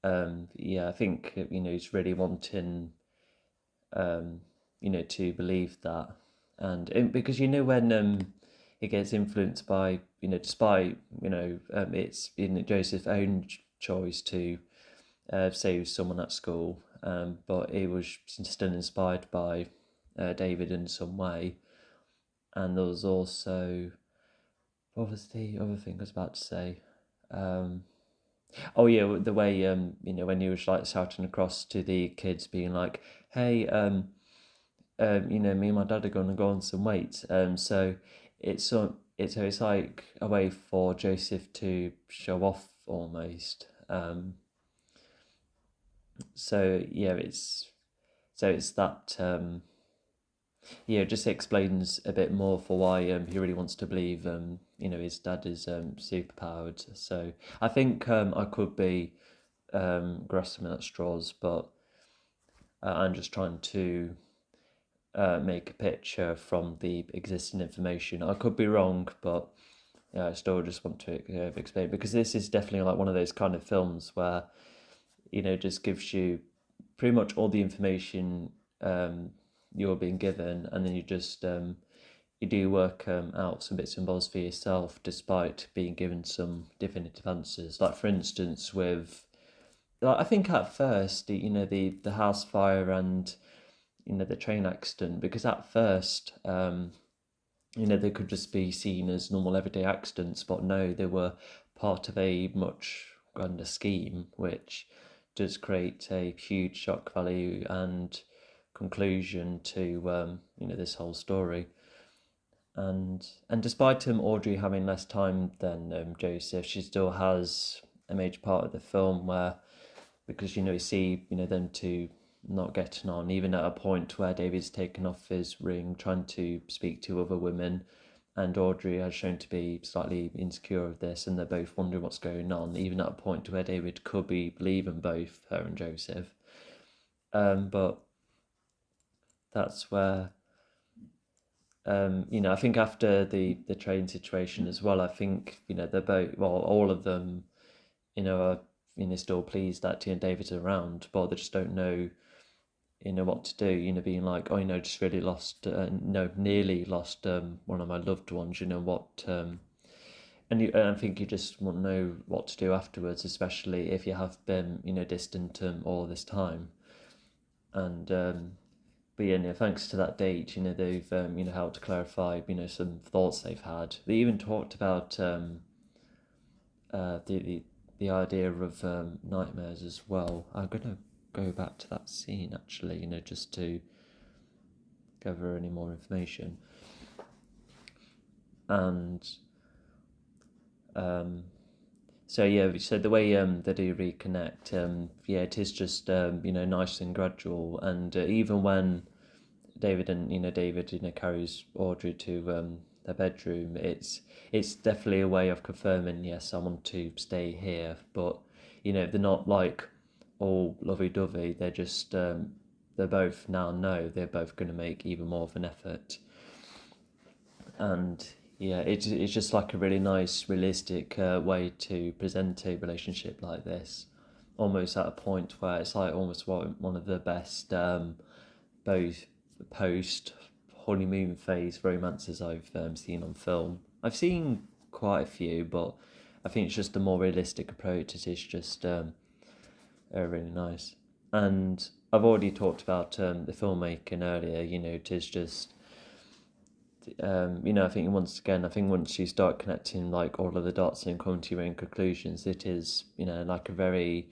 I think he's really wanting to believe that, and because when he gets influenced by despite it's in Joseph's own choice to save someone at school, but he was still inspired by David in some way. And there was also, what was the other thing I was about to say? Oh yeah, the way when he was like shouting across to the kids, being like, "Hey, me and my dad are gonna go on some weights." So it's like a way for Joseph to show off almost. So yeah, it's that just explains a bit more for why he really wants to believe his dad is super powered. So I think I could be grasping at straws, but I'm just trying to make a picture from the existing information. I could be wrong, but yeah, I still just want to explain, because this is definitely like one of those kind of films where, just gives you pretty much all the information you're being given, and then you do work out some bits and bobs for yourself, despite being given some definitive answers. Like, for instance, with, like, I think at first, the house fire and the train accident, because at first, they could just be seen as normal everyday accidents, but no, they were part of a much grander scheme, which does create a huge shock value and conclusion to this whole story. And despite Audrey having less time than Joseph, she still has a major part of the film where, because you see them two not getting on, even at a point where David's taken off his ring trying to speak to other women, and Audrey has shown to be slightly insecure of this, and they're both wondering what's going on, even at a point where David could be believing both her and Joseph. But that's where I think after the train situation as well, I think they're both, well, all of them are still pleased that David's around, but they just don't know what to do, being like, oh, just really lost, no, nearly lost one of my loved ones, what, and I think you just want to know what to do afterwards, especially if you have been, distant all this time. And but yeah, thanks to that date, they've helped clarify, some thoughts they've had. They even talked about the idea of nightmares as well. I'm gonna go back to that scene actually, just to gather any more information. And so yeah, so the way they do reconnect, it is just nice and gradual, and even when David carries Audrey to their bedroom, it's definitely a way of confirming, yes, I want to stay here, but they're not like all lovey-dovey. They're just they're both now know they're both going to make even more of an effort. And yeah, it's just like a really nice, realistic way to present a relationship like this, almost at a point where it's like almost one of the best both post honeymoon phase romances I've seen on film. I've seen quite a few, but I think it's just a more realistic approach. It is just really nice. And I've already talked about the filmmaking earlier. It is just I think once you start connecting like all of the dots and coming to your own conclusions, it is like a very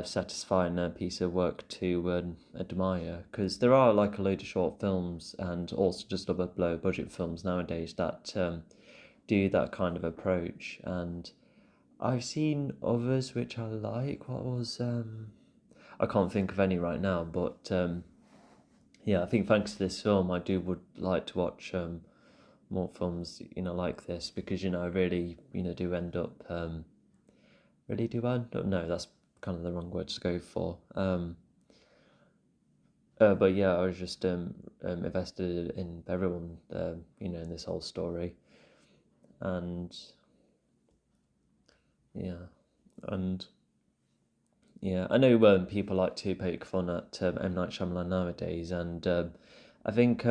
satisfying piece of work to admire, because there are like a load of short films and also just other low budget films nowadays that do that kind of approach, and I've seen others which I like. What was I can't think of any right now, but yeah, I think thanks to this film I would like to watch more films like this, because I really do end up really do end up, no, that's kind of the wrong word to go for. But yeah, I was just invested in everyone, in this whole story, and yeah, and yeah, I know people like to poke fun at M Night Shyamalan nowadays, and I think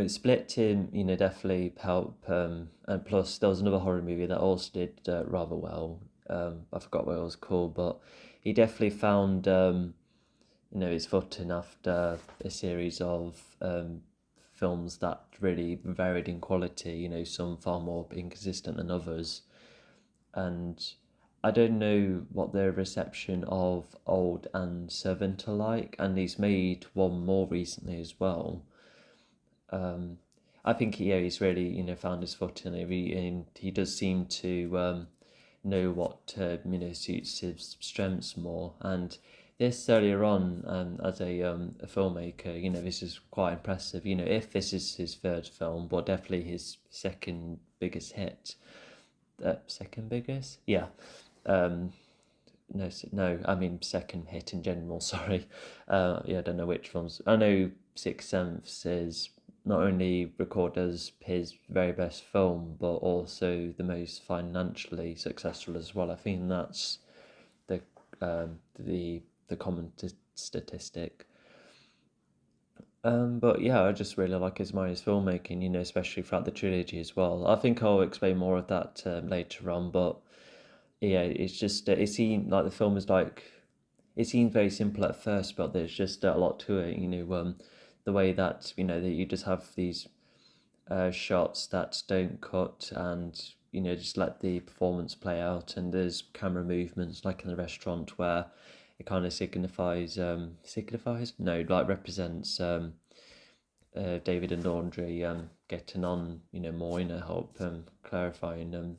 Split him, definitely help, and plus there was another horror movie that also did rather well. I forgot what it was called, but he definitely found his footing after a series of films that really varied in quality. Some far more inconsistent than others, and I don't know what the reception of Old and Servant are like, and he's made one more recently as well. I think he's really found his footing, and he does seem to know what suits his strengths more. And this earlier on, as a filmmaker, this is quite impressive. If this is his third film, but definitely his second biggest hit. Second biggest, yeah. no, I mean second hit in general. Sorry, yeah, I don't know which films. I know Sixth Sense is not only recorded as his very best film, but also the most financially successful as well. I think that's the the common statistic. But yeah, I just really like Ismail's filmmaking, especially throughout the trilogy as well. I think I'll explain more of that later on, but yeah, it's just it seemed like the film is like it seemed very simple at first, but there's just a lot to it. The way that that you just have these shots that don't cut and just let the performance play out, and there's camera movements like in the restaurant where it kind of signifies no like represents David and Audrey getting on more help clarifying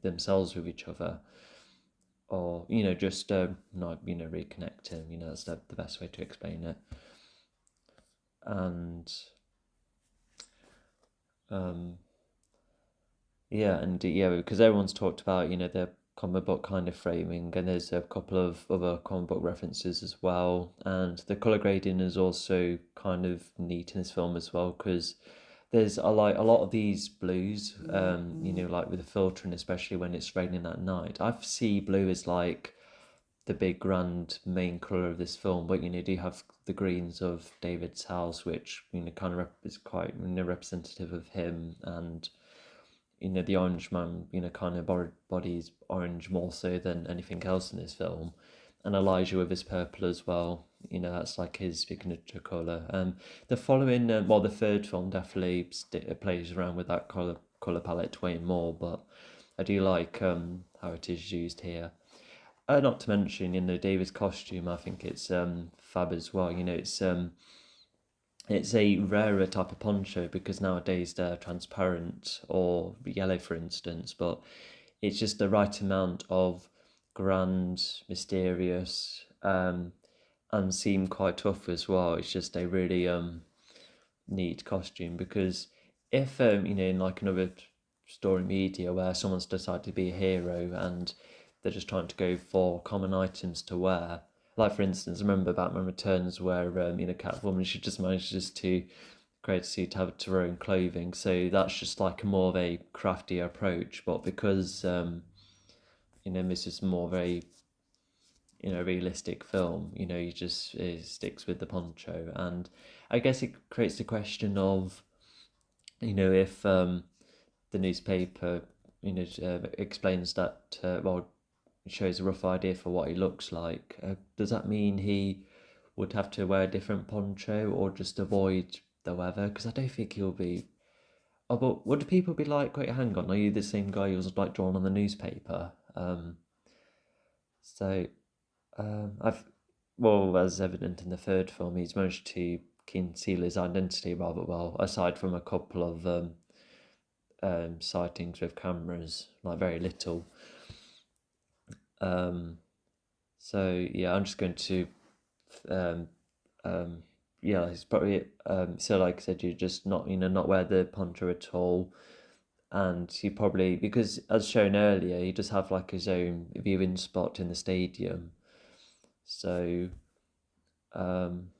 themselves with each other, or just not reconnecting. That's the best way to explain it. And yeah, and yeah, because everyone's talked about the comic book kind of framing, and there's a couple of other comic book references as well, and the color grading is also kind of neat in this film as well, because there's a lot of these blues, like with the filtering, especially when it's raining at night. I see blue as like the big grand main color of this film, but do you have the greens of David's house, which kind of is quite representative of him, and the orange man kind of bodies orange more so than anything else in this film, and Elijah with his purple as well. That's like his signature color. The following, the third film definitely plays around with that color palette way more, but I do like how it is used here. Not to mention, David's costume. I think it's fab as well. It's a rarer type of poncho because nowadays they're transparent or yellow, for instance. But it's just the right amount of grand, mysterious, and seem quite tough as well. It's just a really neat costume, because if in like another story media where someone's decided to be a hero and they're just trying to go for common items to wear. Like, for instance, I remember Batman Returns where, Catwoman, she just manages to create a suit out of her own clothing. So that's just like more of a crafty approach. But because, this is more of a, realistic film, you just, it sticks with the poncho. And I guess it creates the question of, if the newspaper, explains that, shows a rough idea for what he looks like. Does that mean he would have to wear a different poncho or just avoid the weather? Because I don't think he'll be. Oh, but would people be like, wait, hang on, are you the same guy who was like drawn on the newspaper? So, I've well, as evident in the third film, he's managed to conceal his identity rather well, aside from a couple of sightings with cameras, like very little. So yeah, I'm just going to, um, yeah, it's probably so like I said, you just not wear the poncho at all, and he probably, because as shown earlier, he does have like his own viewing spot in the stadium, so um,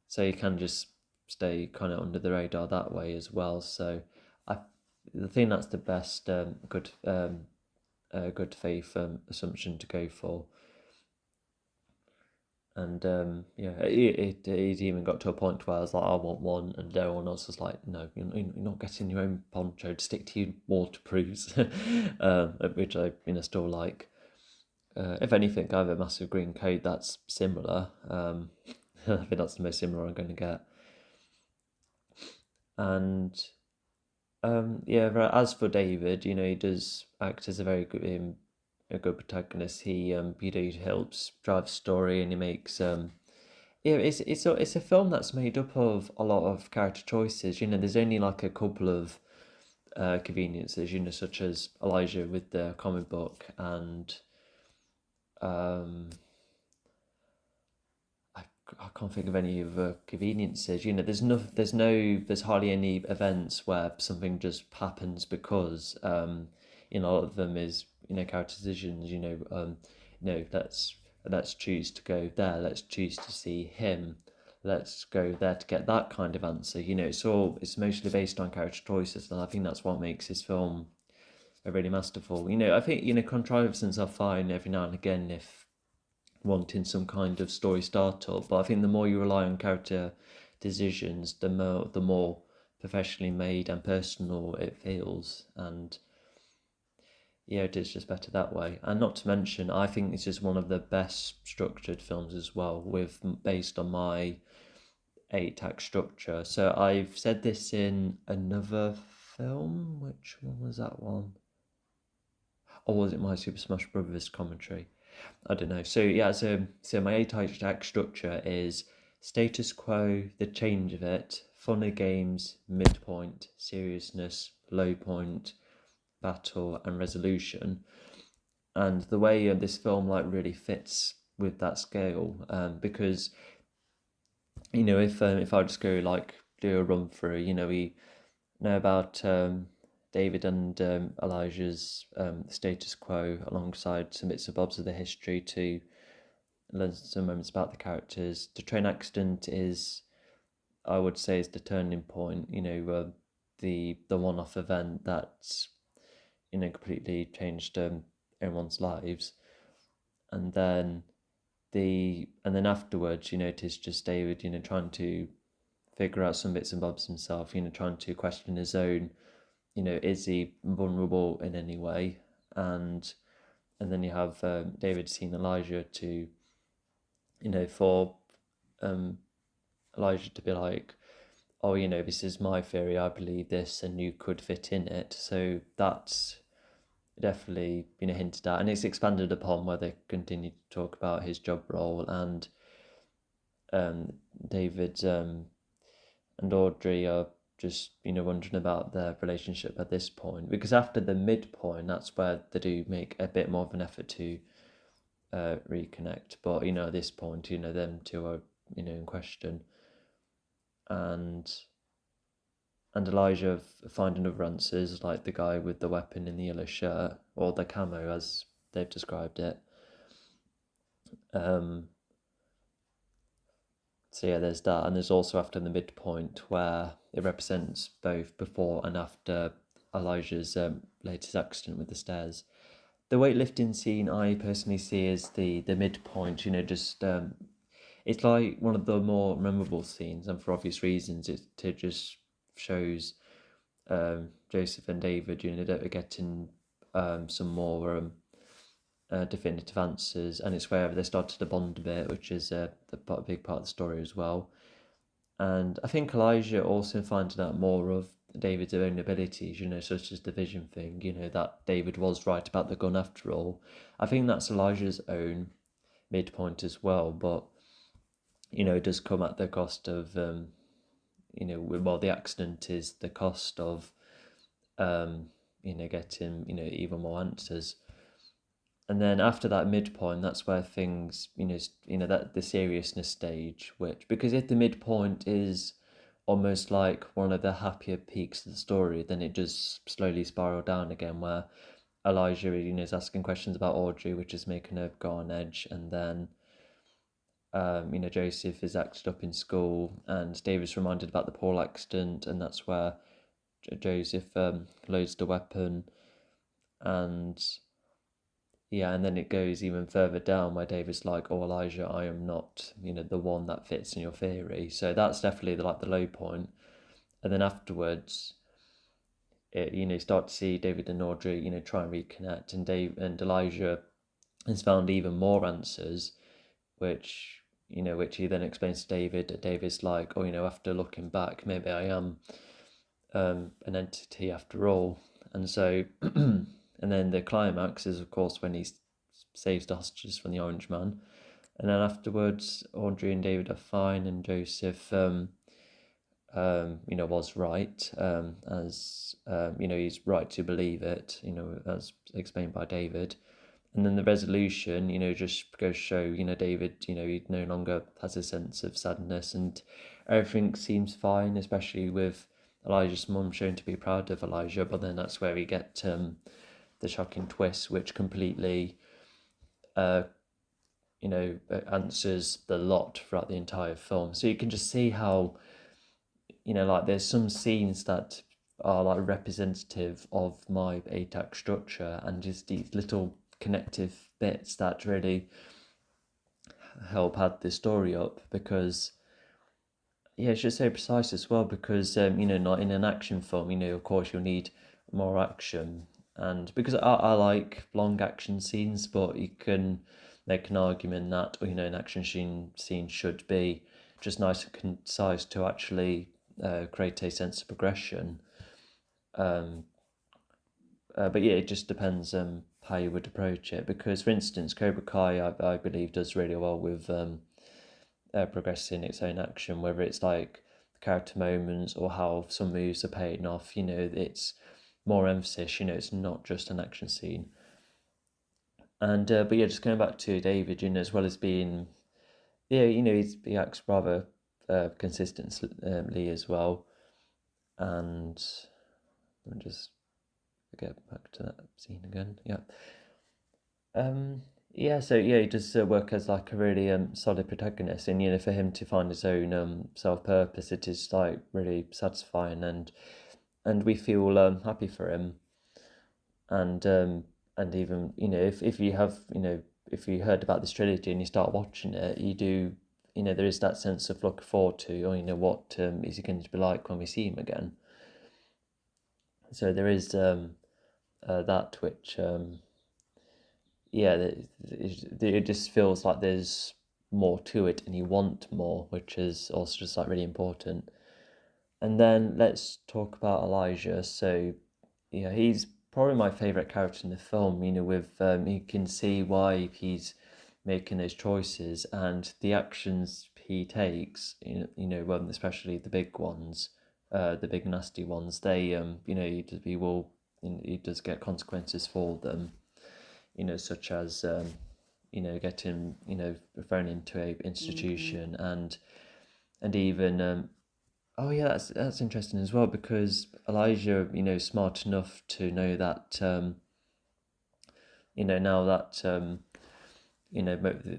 so you can just stay kind of under the radar that way as well. So I think that's the best good faith assumption to go for. And yeah, it even got to a point where I was like, I want one, and everyone else was like, no, you're not getting your own poncho. To stick to your waterproofs, which I still like. If anything, I have a massive green coat that's similar. I think that's the most similar I'm going to get. And yeah, as for David, he does act as a good protagonist. He helps drive the story, and he makes yeah, it's a film that's made up of a lot of character choices. There's only like a couple of conveniences, such as Elijah with the comic book, and um, I can't think of any other conveniences. There's hardly any events where something just happens because a lot of them is character decisions. let's choose to go there. Let's choose to see him. Let's go there to get that kind of answer. It's mostly based on character choices, and I think that's what makes this film really masterful. I think contrivances are fine every now and again if wanting some kind of story startup, but I think the more you rely on character decisions, the more professionally made and personal it feels, and it is just better that way. And not to mention, I think it's just one of the best structured films as well, based on my 8-act structure. So I've said this in another film. Which one was that one? Or was it my Super Smash Brothers commentary? I don't know. So my 8-act structure is status quo, the change of it, fun and games, midpoint, seriousness, low point, battle, and resolution. And the way this film really fits with that scale, because if I just go do a run through, we know about David and Elijah's status quo, alongside some bits and bobs of the history to learn some moments about the characters. The train accident is, I would say, is the turning point. The one-off event that's completely changed everyone's lives, and then afterwards, it is just David, trying to figure out some bits and bobs himself. Trying to question his own. Is he vulnerable in any way? And then you have David seeing Elijah to, for Elijah to be like, oh, this is my theory, I believe this, and you could fit in it. So that's definitely hinted at, and it's expanded upon where they continue to talk about his job role, and David and Audrey are just wondering about their relationship at this point, because after the midpoint, that's where they do make a bit more of an effort to reconnect. But at this point, them two are in question, and Elijah finding other answers, like the guy with the weapon in the yellow shirt, or the camo as they've described it. So there's that, and there's also after the midpoint where it represents both before and after Elijah's latest accident with the stairs. The weightlifting scene I personally see as the midpoint. Just it's like one of the more memorable scenes, and for obvious reasons. It just shows Joseph and David, getting some more definitive answers, and it's where they started to bond a bit, which is a big part of the story as well. And I think Elijah also finding out more of David's own abilities, such as the vision thing, that David was right about the gun after all. I think that's Elijah's own midpoint as well, but it does come at the cost of the accident is the cost of getting even more answers. And then after that midpoint, that's where things, that the seriousness stage, because if the midpoint is almost like one of the happier peaks of the story, then it just slowly spiral down again, where Elijah, is asking questions about Audrey, which is making her go on edge, and then, Joseph is acted up in school, and David's reminded about the Paul accident, and that's where Joseph loads the weapon, and then it goes even further down where David's like, oh, Elijah, I am not, the one that fits in your theory. So that's definitely the low point. And then afterwards, you start to see David and Audrey, try and reconnect, and Elijah has found even more answers, which he then explains to David. David's like, oh, after looking back, maybe I am an entity after all. And so and then the climax is, of course, when he saves the hostages from the Orange Man. And then afterwards, Audrey and David are fine, and Joseph, was right, as he's right to believe it, as explained by David. And then the resolution, just goes to show, David, he no longer has a sense of sadness, and everything seems fine, especially with Elijah's mum shown to be proud of Elijah. But then that's where we get the shocking twist, which completely answers the lot throughout the entire film. So you can just see how, like there's some scenes that are like representative of my eight-act structure, and just these little connective bits that really help add the story up, because it's just so precise as well, because not in an action film, of course you'll need more action, and because I like long action scenes, but you can make an argument that an action scene should be just nice and concise to actually create a sense of progression. But yeah, it just depends how you would approach it, because for instance Cobra Kai I believe does really well with progressing its own action, whether it's like character moments or how some moves are paying off. It's more emphasis. It's not just an action scene. And but yeah, just going back to David, as well as being, he acts rather consistently as well. And let me just get back to that scene again. Yeah. So he does work as like a really solid protagonist, and for him to find his own self purpose, it is like really satisfying, and we feel happy for him, and even if you have if you heard about this trilogy and you start watching it, you do there is that sense of looking forward to, or what is he going to be like when we see him again. So there is that which. It just feels like there's more to it and you want more, which is also just like really important. And then let's talk about Elijah. So he's probably my favorite character in the film. With you can see why he's making those choices, and the actions he takes, especially the big ones, the big nasty ones, they he does get consequences for them, such as getting thrown into a institution, and even oh yeah, that's interesting as well, because Elijah smart enough to know that now that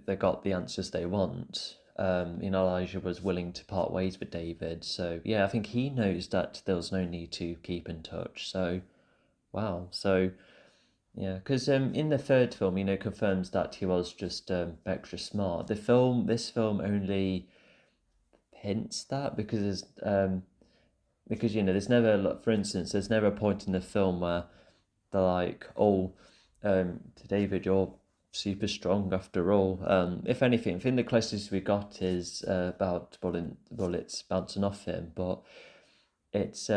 they got the answers they want. Elijah was willing to part ways with David, so yeah, I think he knows that there was no need to keep in touch. So wow, so yeah, because in the third film, confirms that he was just extra smart. This film only hints that, because there's never, like, for instance, there's never a point in the film where they're like, oh, David, you're super strong after all. If anything, I think the closest we got is about bullets bouncing off him, but it's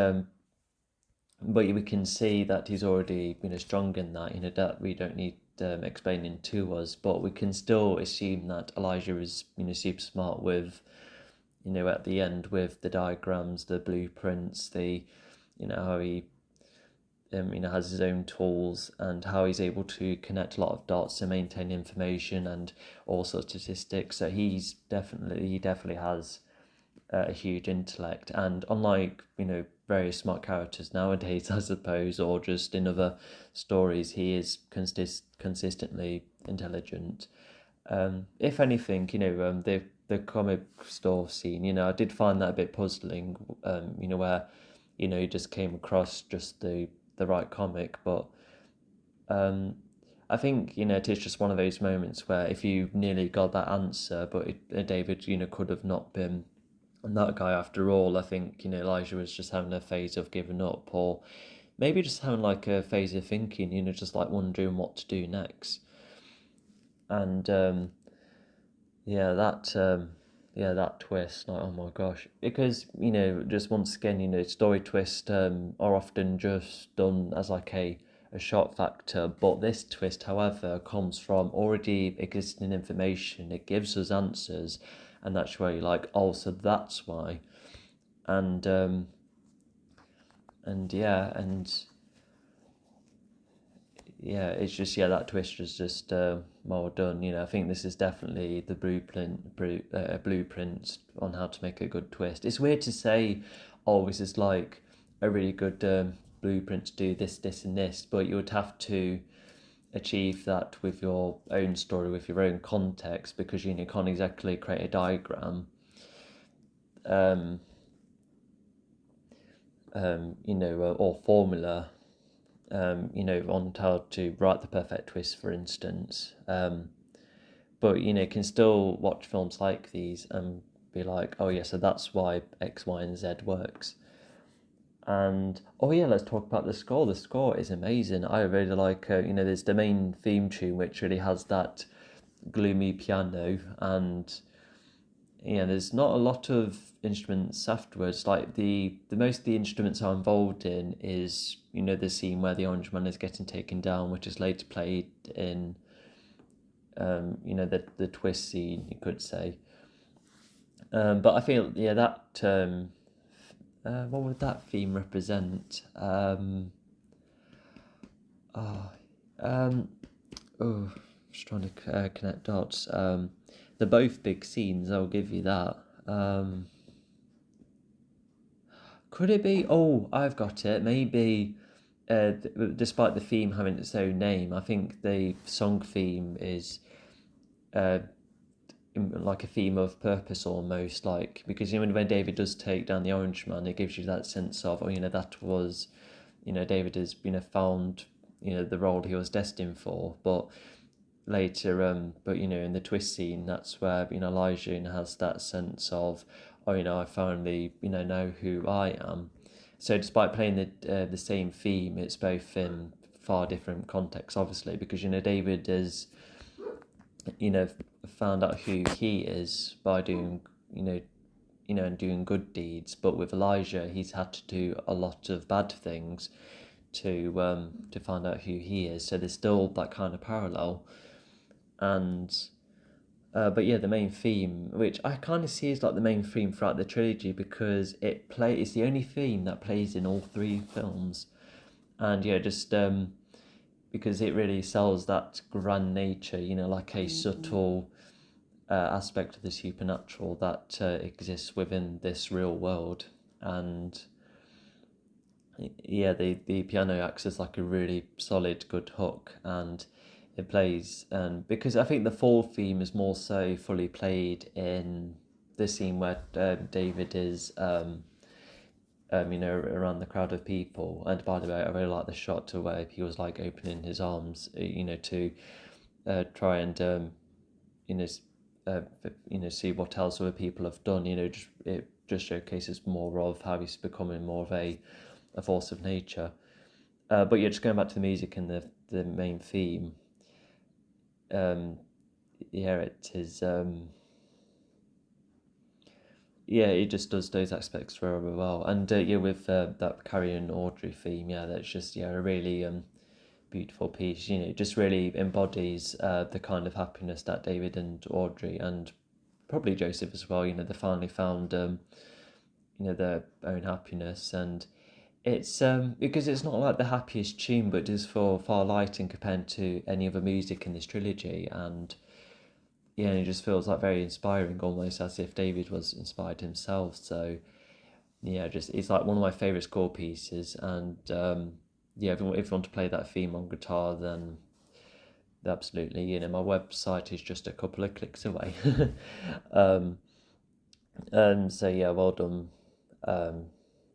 but we can see that he's already strong in that, that we don't need explaining to us, but we can still assume that Elijah is super smart with at the end, with the diagrams, the blueprints, the how he has his own tools, and how he's able to connect a lot of dots to maintain information and also statistics. So he definitely has a huge intellect, and unlike very smart characters nowadays, I suppose, or just in other stories, he is consistently intelligent. If anything, the comic store scene, I did find that a bit puzzling. Where he just came across just the right comic, but I think it is just one of those moments where if you nearly got that answer, but David could have not been that guy after all. I think Elijah was just having a phase of giving up, or maybe just having like a phase of thinking, just like wondering what to do next. And that twist, like, oh my gosh, because just once again, story twists are often just done as like a shock factor, but this twist, however, comes from already existing information. It gives us answers, and that's where you're like, oh, so that's why. And it's just, that twist was just well done. I think this is definitely the blueprint on how to make a good twist. It's weird to say, oh, this is like a really good blueprint to do this, this, and this, but you would have to achieve that with your own story, with your own context, because you can't exactly create a diagram, or formula, on how to write the perfect twist, for instance. But can still watch films like these and be like, oh yeah, so that's why X, Y, and Z works. And oh yeah, let's talk about the score. The score is amazing. I really like, there's the main theme tune, which really has that gloomy piano, and there's not a lot of instruments afterwards. Like the most of the instruments are involved in is the scene where the Orange Man is getting taken down, which is later played in the twist scene, you could say. But I feel that what would that theme represent? Just trying to connect dots. They're both big scenes, I'll give you that. Could it be? Oh, I've got it. Maybe, despite the theme having its own name, I think the song theme is like a theme of purpose almost, like, because when David does take down the Orange Man, it gives you that sense of, that was, David has found the role he was destined for. But later, but in the twist scene, that's where Elijah has that sense of, I finally know who I am. So despite playing the same theme, it's both in far different contexts, obviously, because David is found out who he is by doing and doing good deeds. But with Elijah, he's had to do a lot of bad things to find out who he is. So there's still that kind of parallel. And but yeah, the main theme, which I kind of see as like the main theme throughout the trilogy, because it's the only theme that plays in all three films. And just because it really sells that grand nature, like a subtle aspect of the supernatural that exists within this real world. And yeah, the piano acts as like a really solid, good hook, and it plays. And because I think the fall theme is more so fully played in the scene where David is around the crowd of people. And by the way, I really like the shot to where he was like opening his arms, to try and see what else other people have done. It just showcases more of how he's becoming more of a force of nature. But yeah, just going back to the music and the main theme. It is. It just does those aspects very well. And with that Carrie and Audrey theme, that's just a really beautiful piece. It just really embodies the kind of happiness that David and Audrey, and probably Joseph as well, they finally found their own happiness. And it's because it's not like the happiest tune, but it is for far lighter compared to any other music in this trilogy. And and it just feels like very inspiring, almost as if David was inspired himself. So just it's like one of my favourite score pieces. And if you want to play that theme on guitar, then absolutely, my website is just a couple of clicks away. So well done,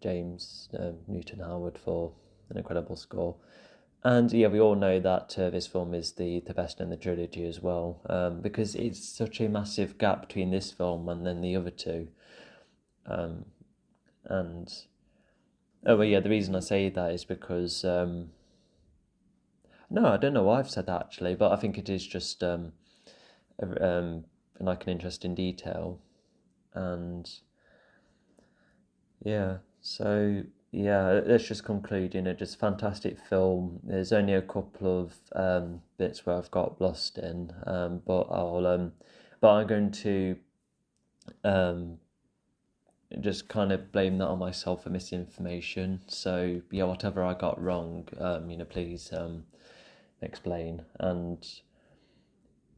James Newton Howard, for an incredible score. And we all know that this film is the best in the trilogy as well, because it's such a massive gap between this film and then the other two. And the reason I say that is because no, I don't know why I've said that actually, but I think it is just like an interesting detail. And so let's just conclude. Just fantastic film. There's only a couple of bits where I've got lost in, but I'm going to just kind of blame that on myself for misinformation. So whatever I got wrong, please explain. And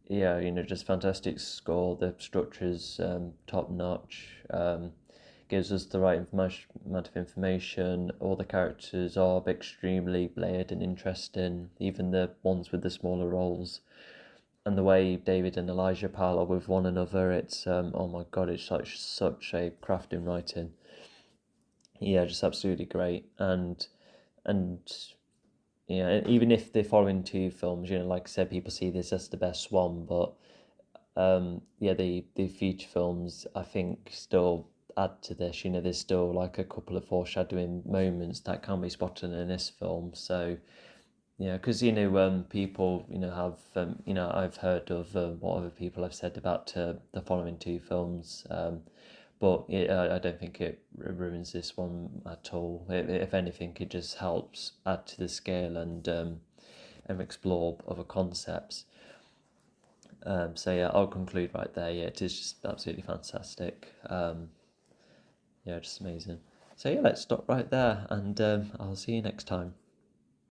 just fantastic score. The structure's top notch. gives us the right amount of information. All the characters are extremely layered and interesting, even the ones with the smaller roles. And the way David and Elijah parallel with one another, it's oh my god, it's like such a craft in writing. Yeah, just absolutely great. And yeah, even if the following two films, like I said, people see this as the best one, but yeah, the feature films I think still add to this. There's still like a couple of foreshadowing moments that can be spotted in this film. So yeah, because people have I've heard of what other people have said about the following two films, but I don't think it ruins this one at all. If anything, it just helps add to the scale and explore other concepts. So yeah, I'll conclude right there. Yeah, it is just absolutely fantastic. Yeah, just amazing. So yeah, let's stop right there, and I'll see you next time.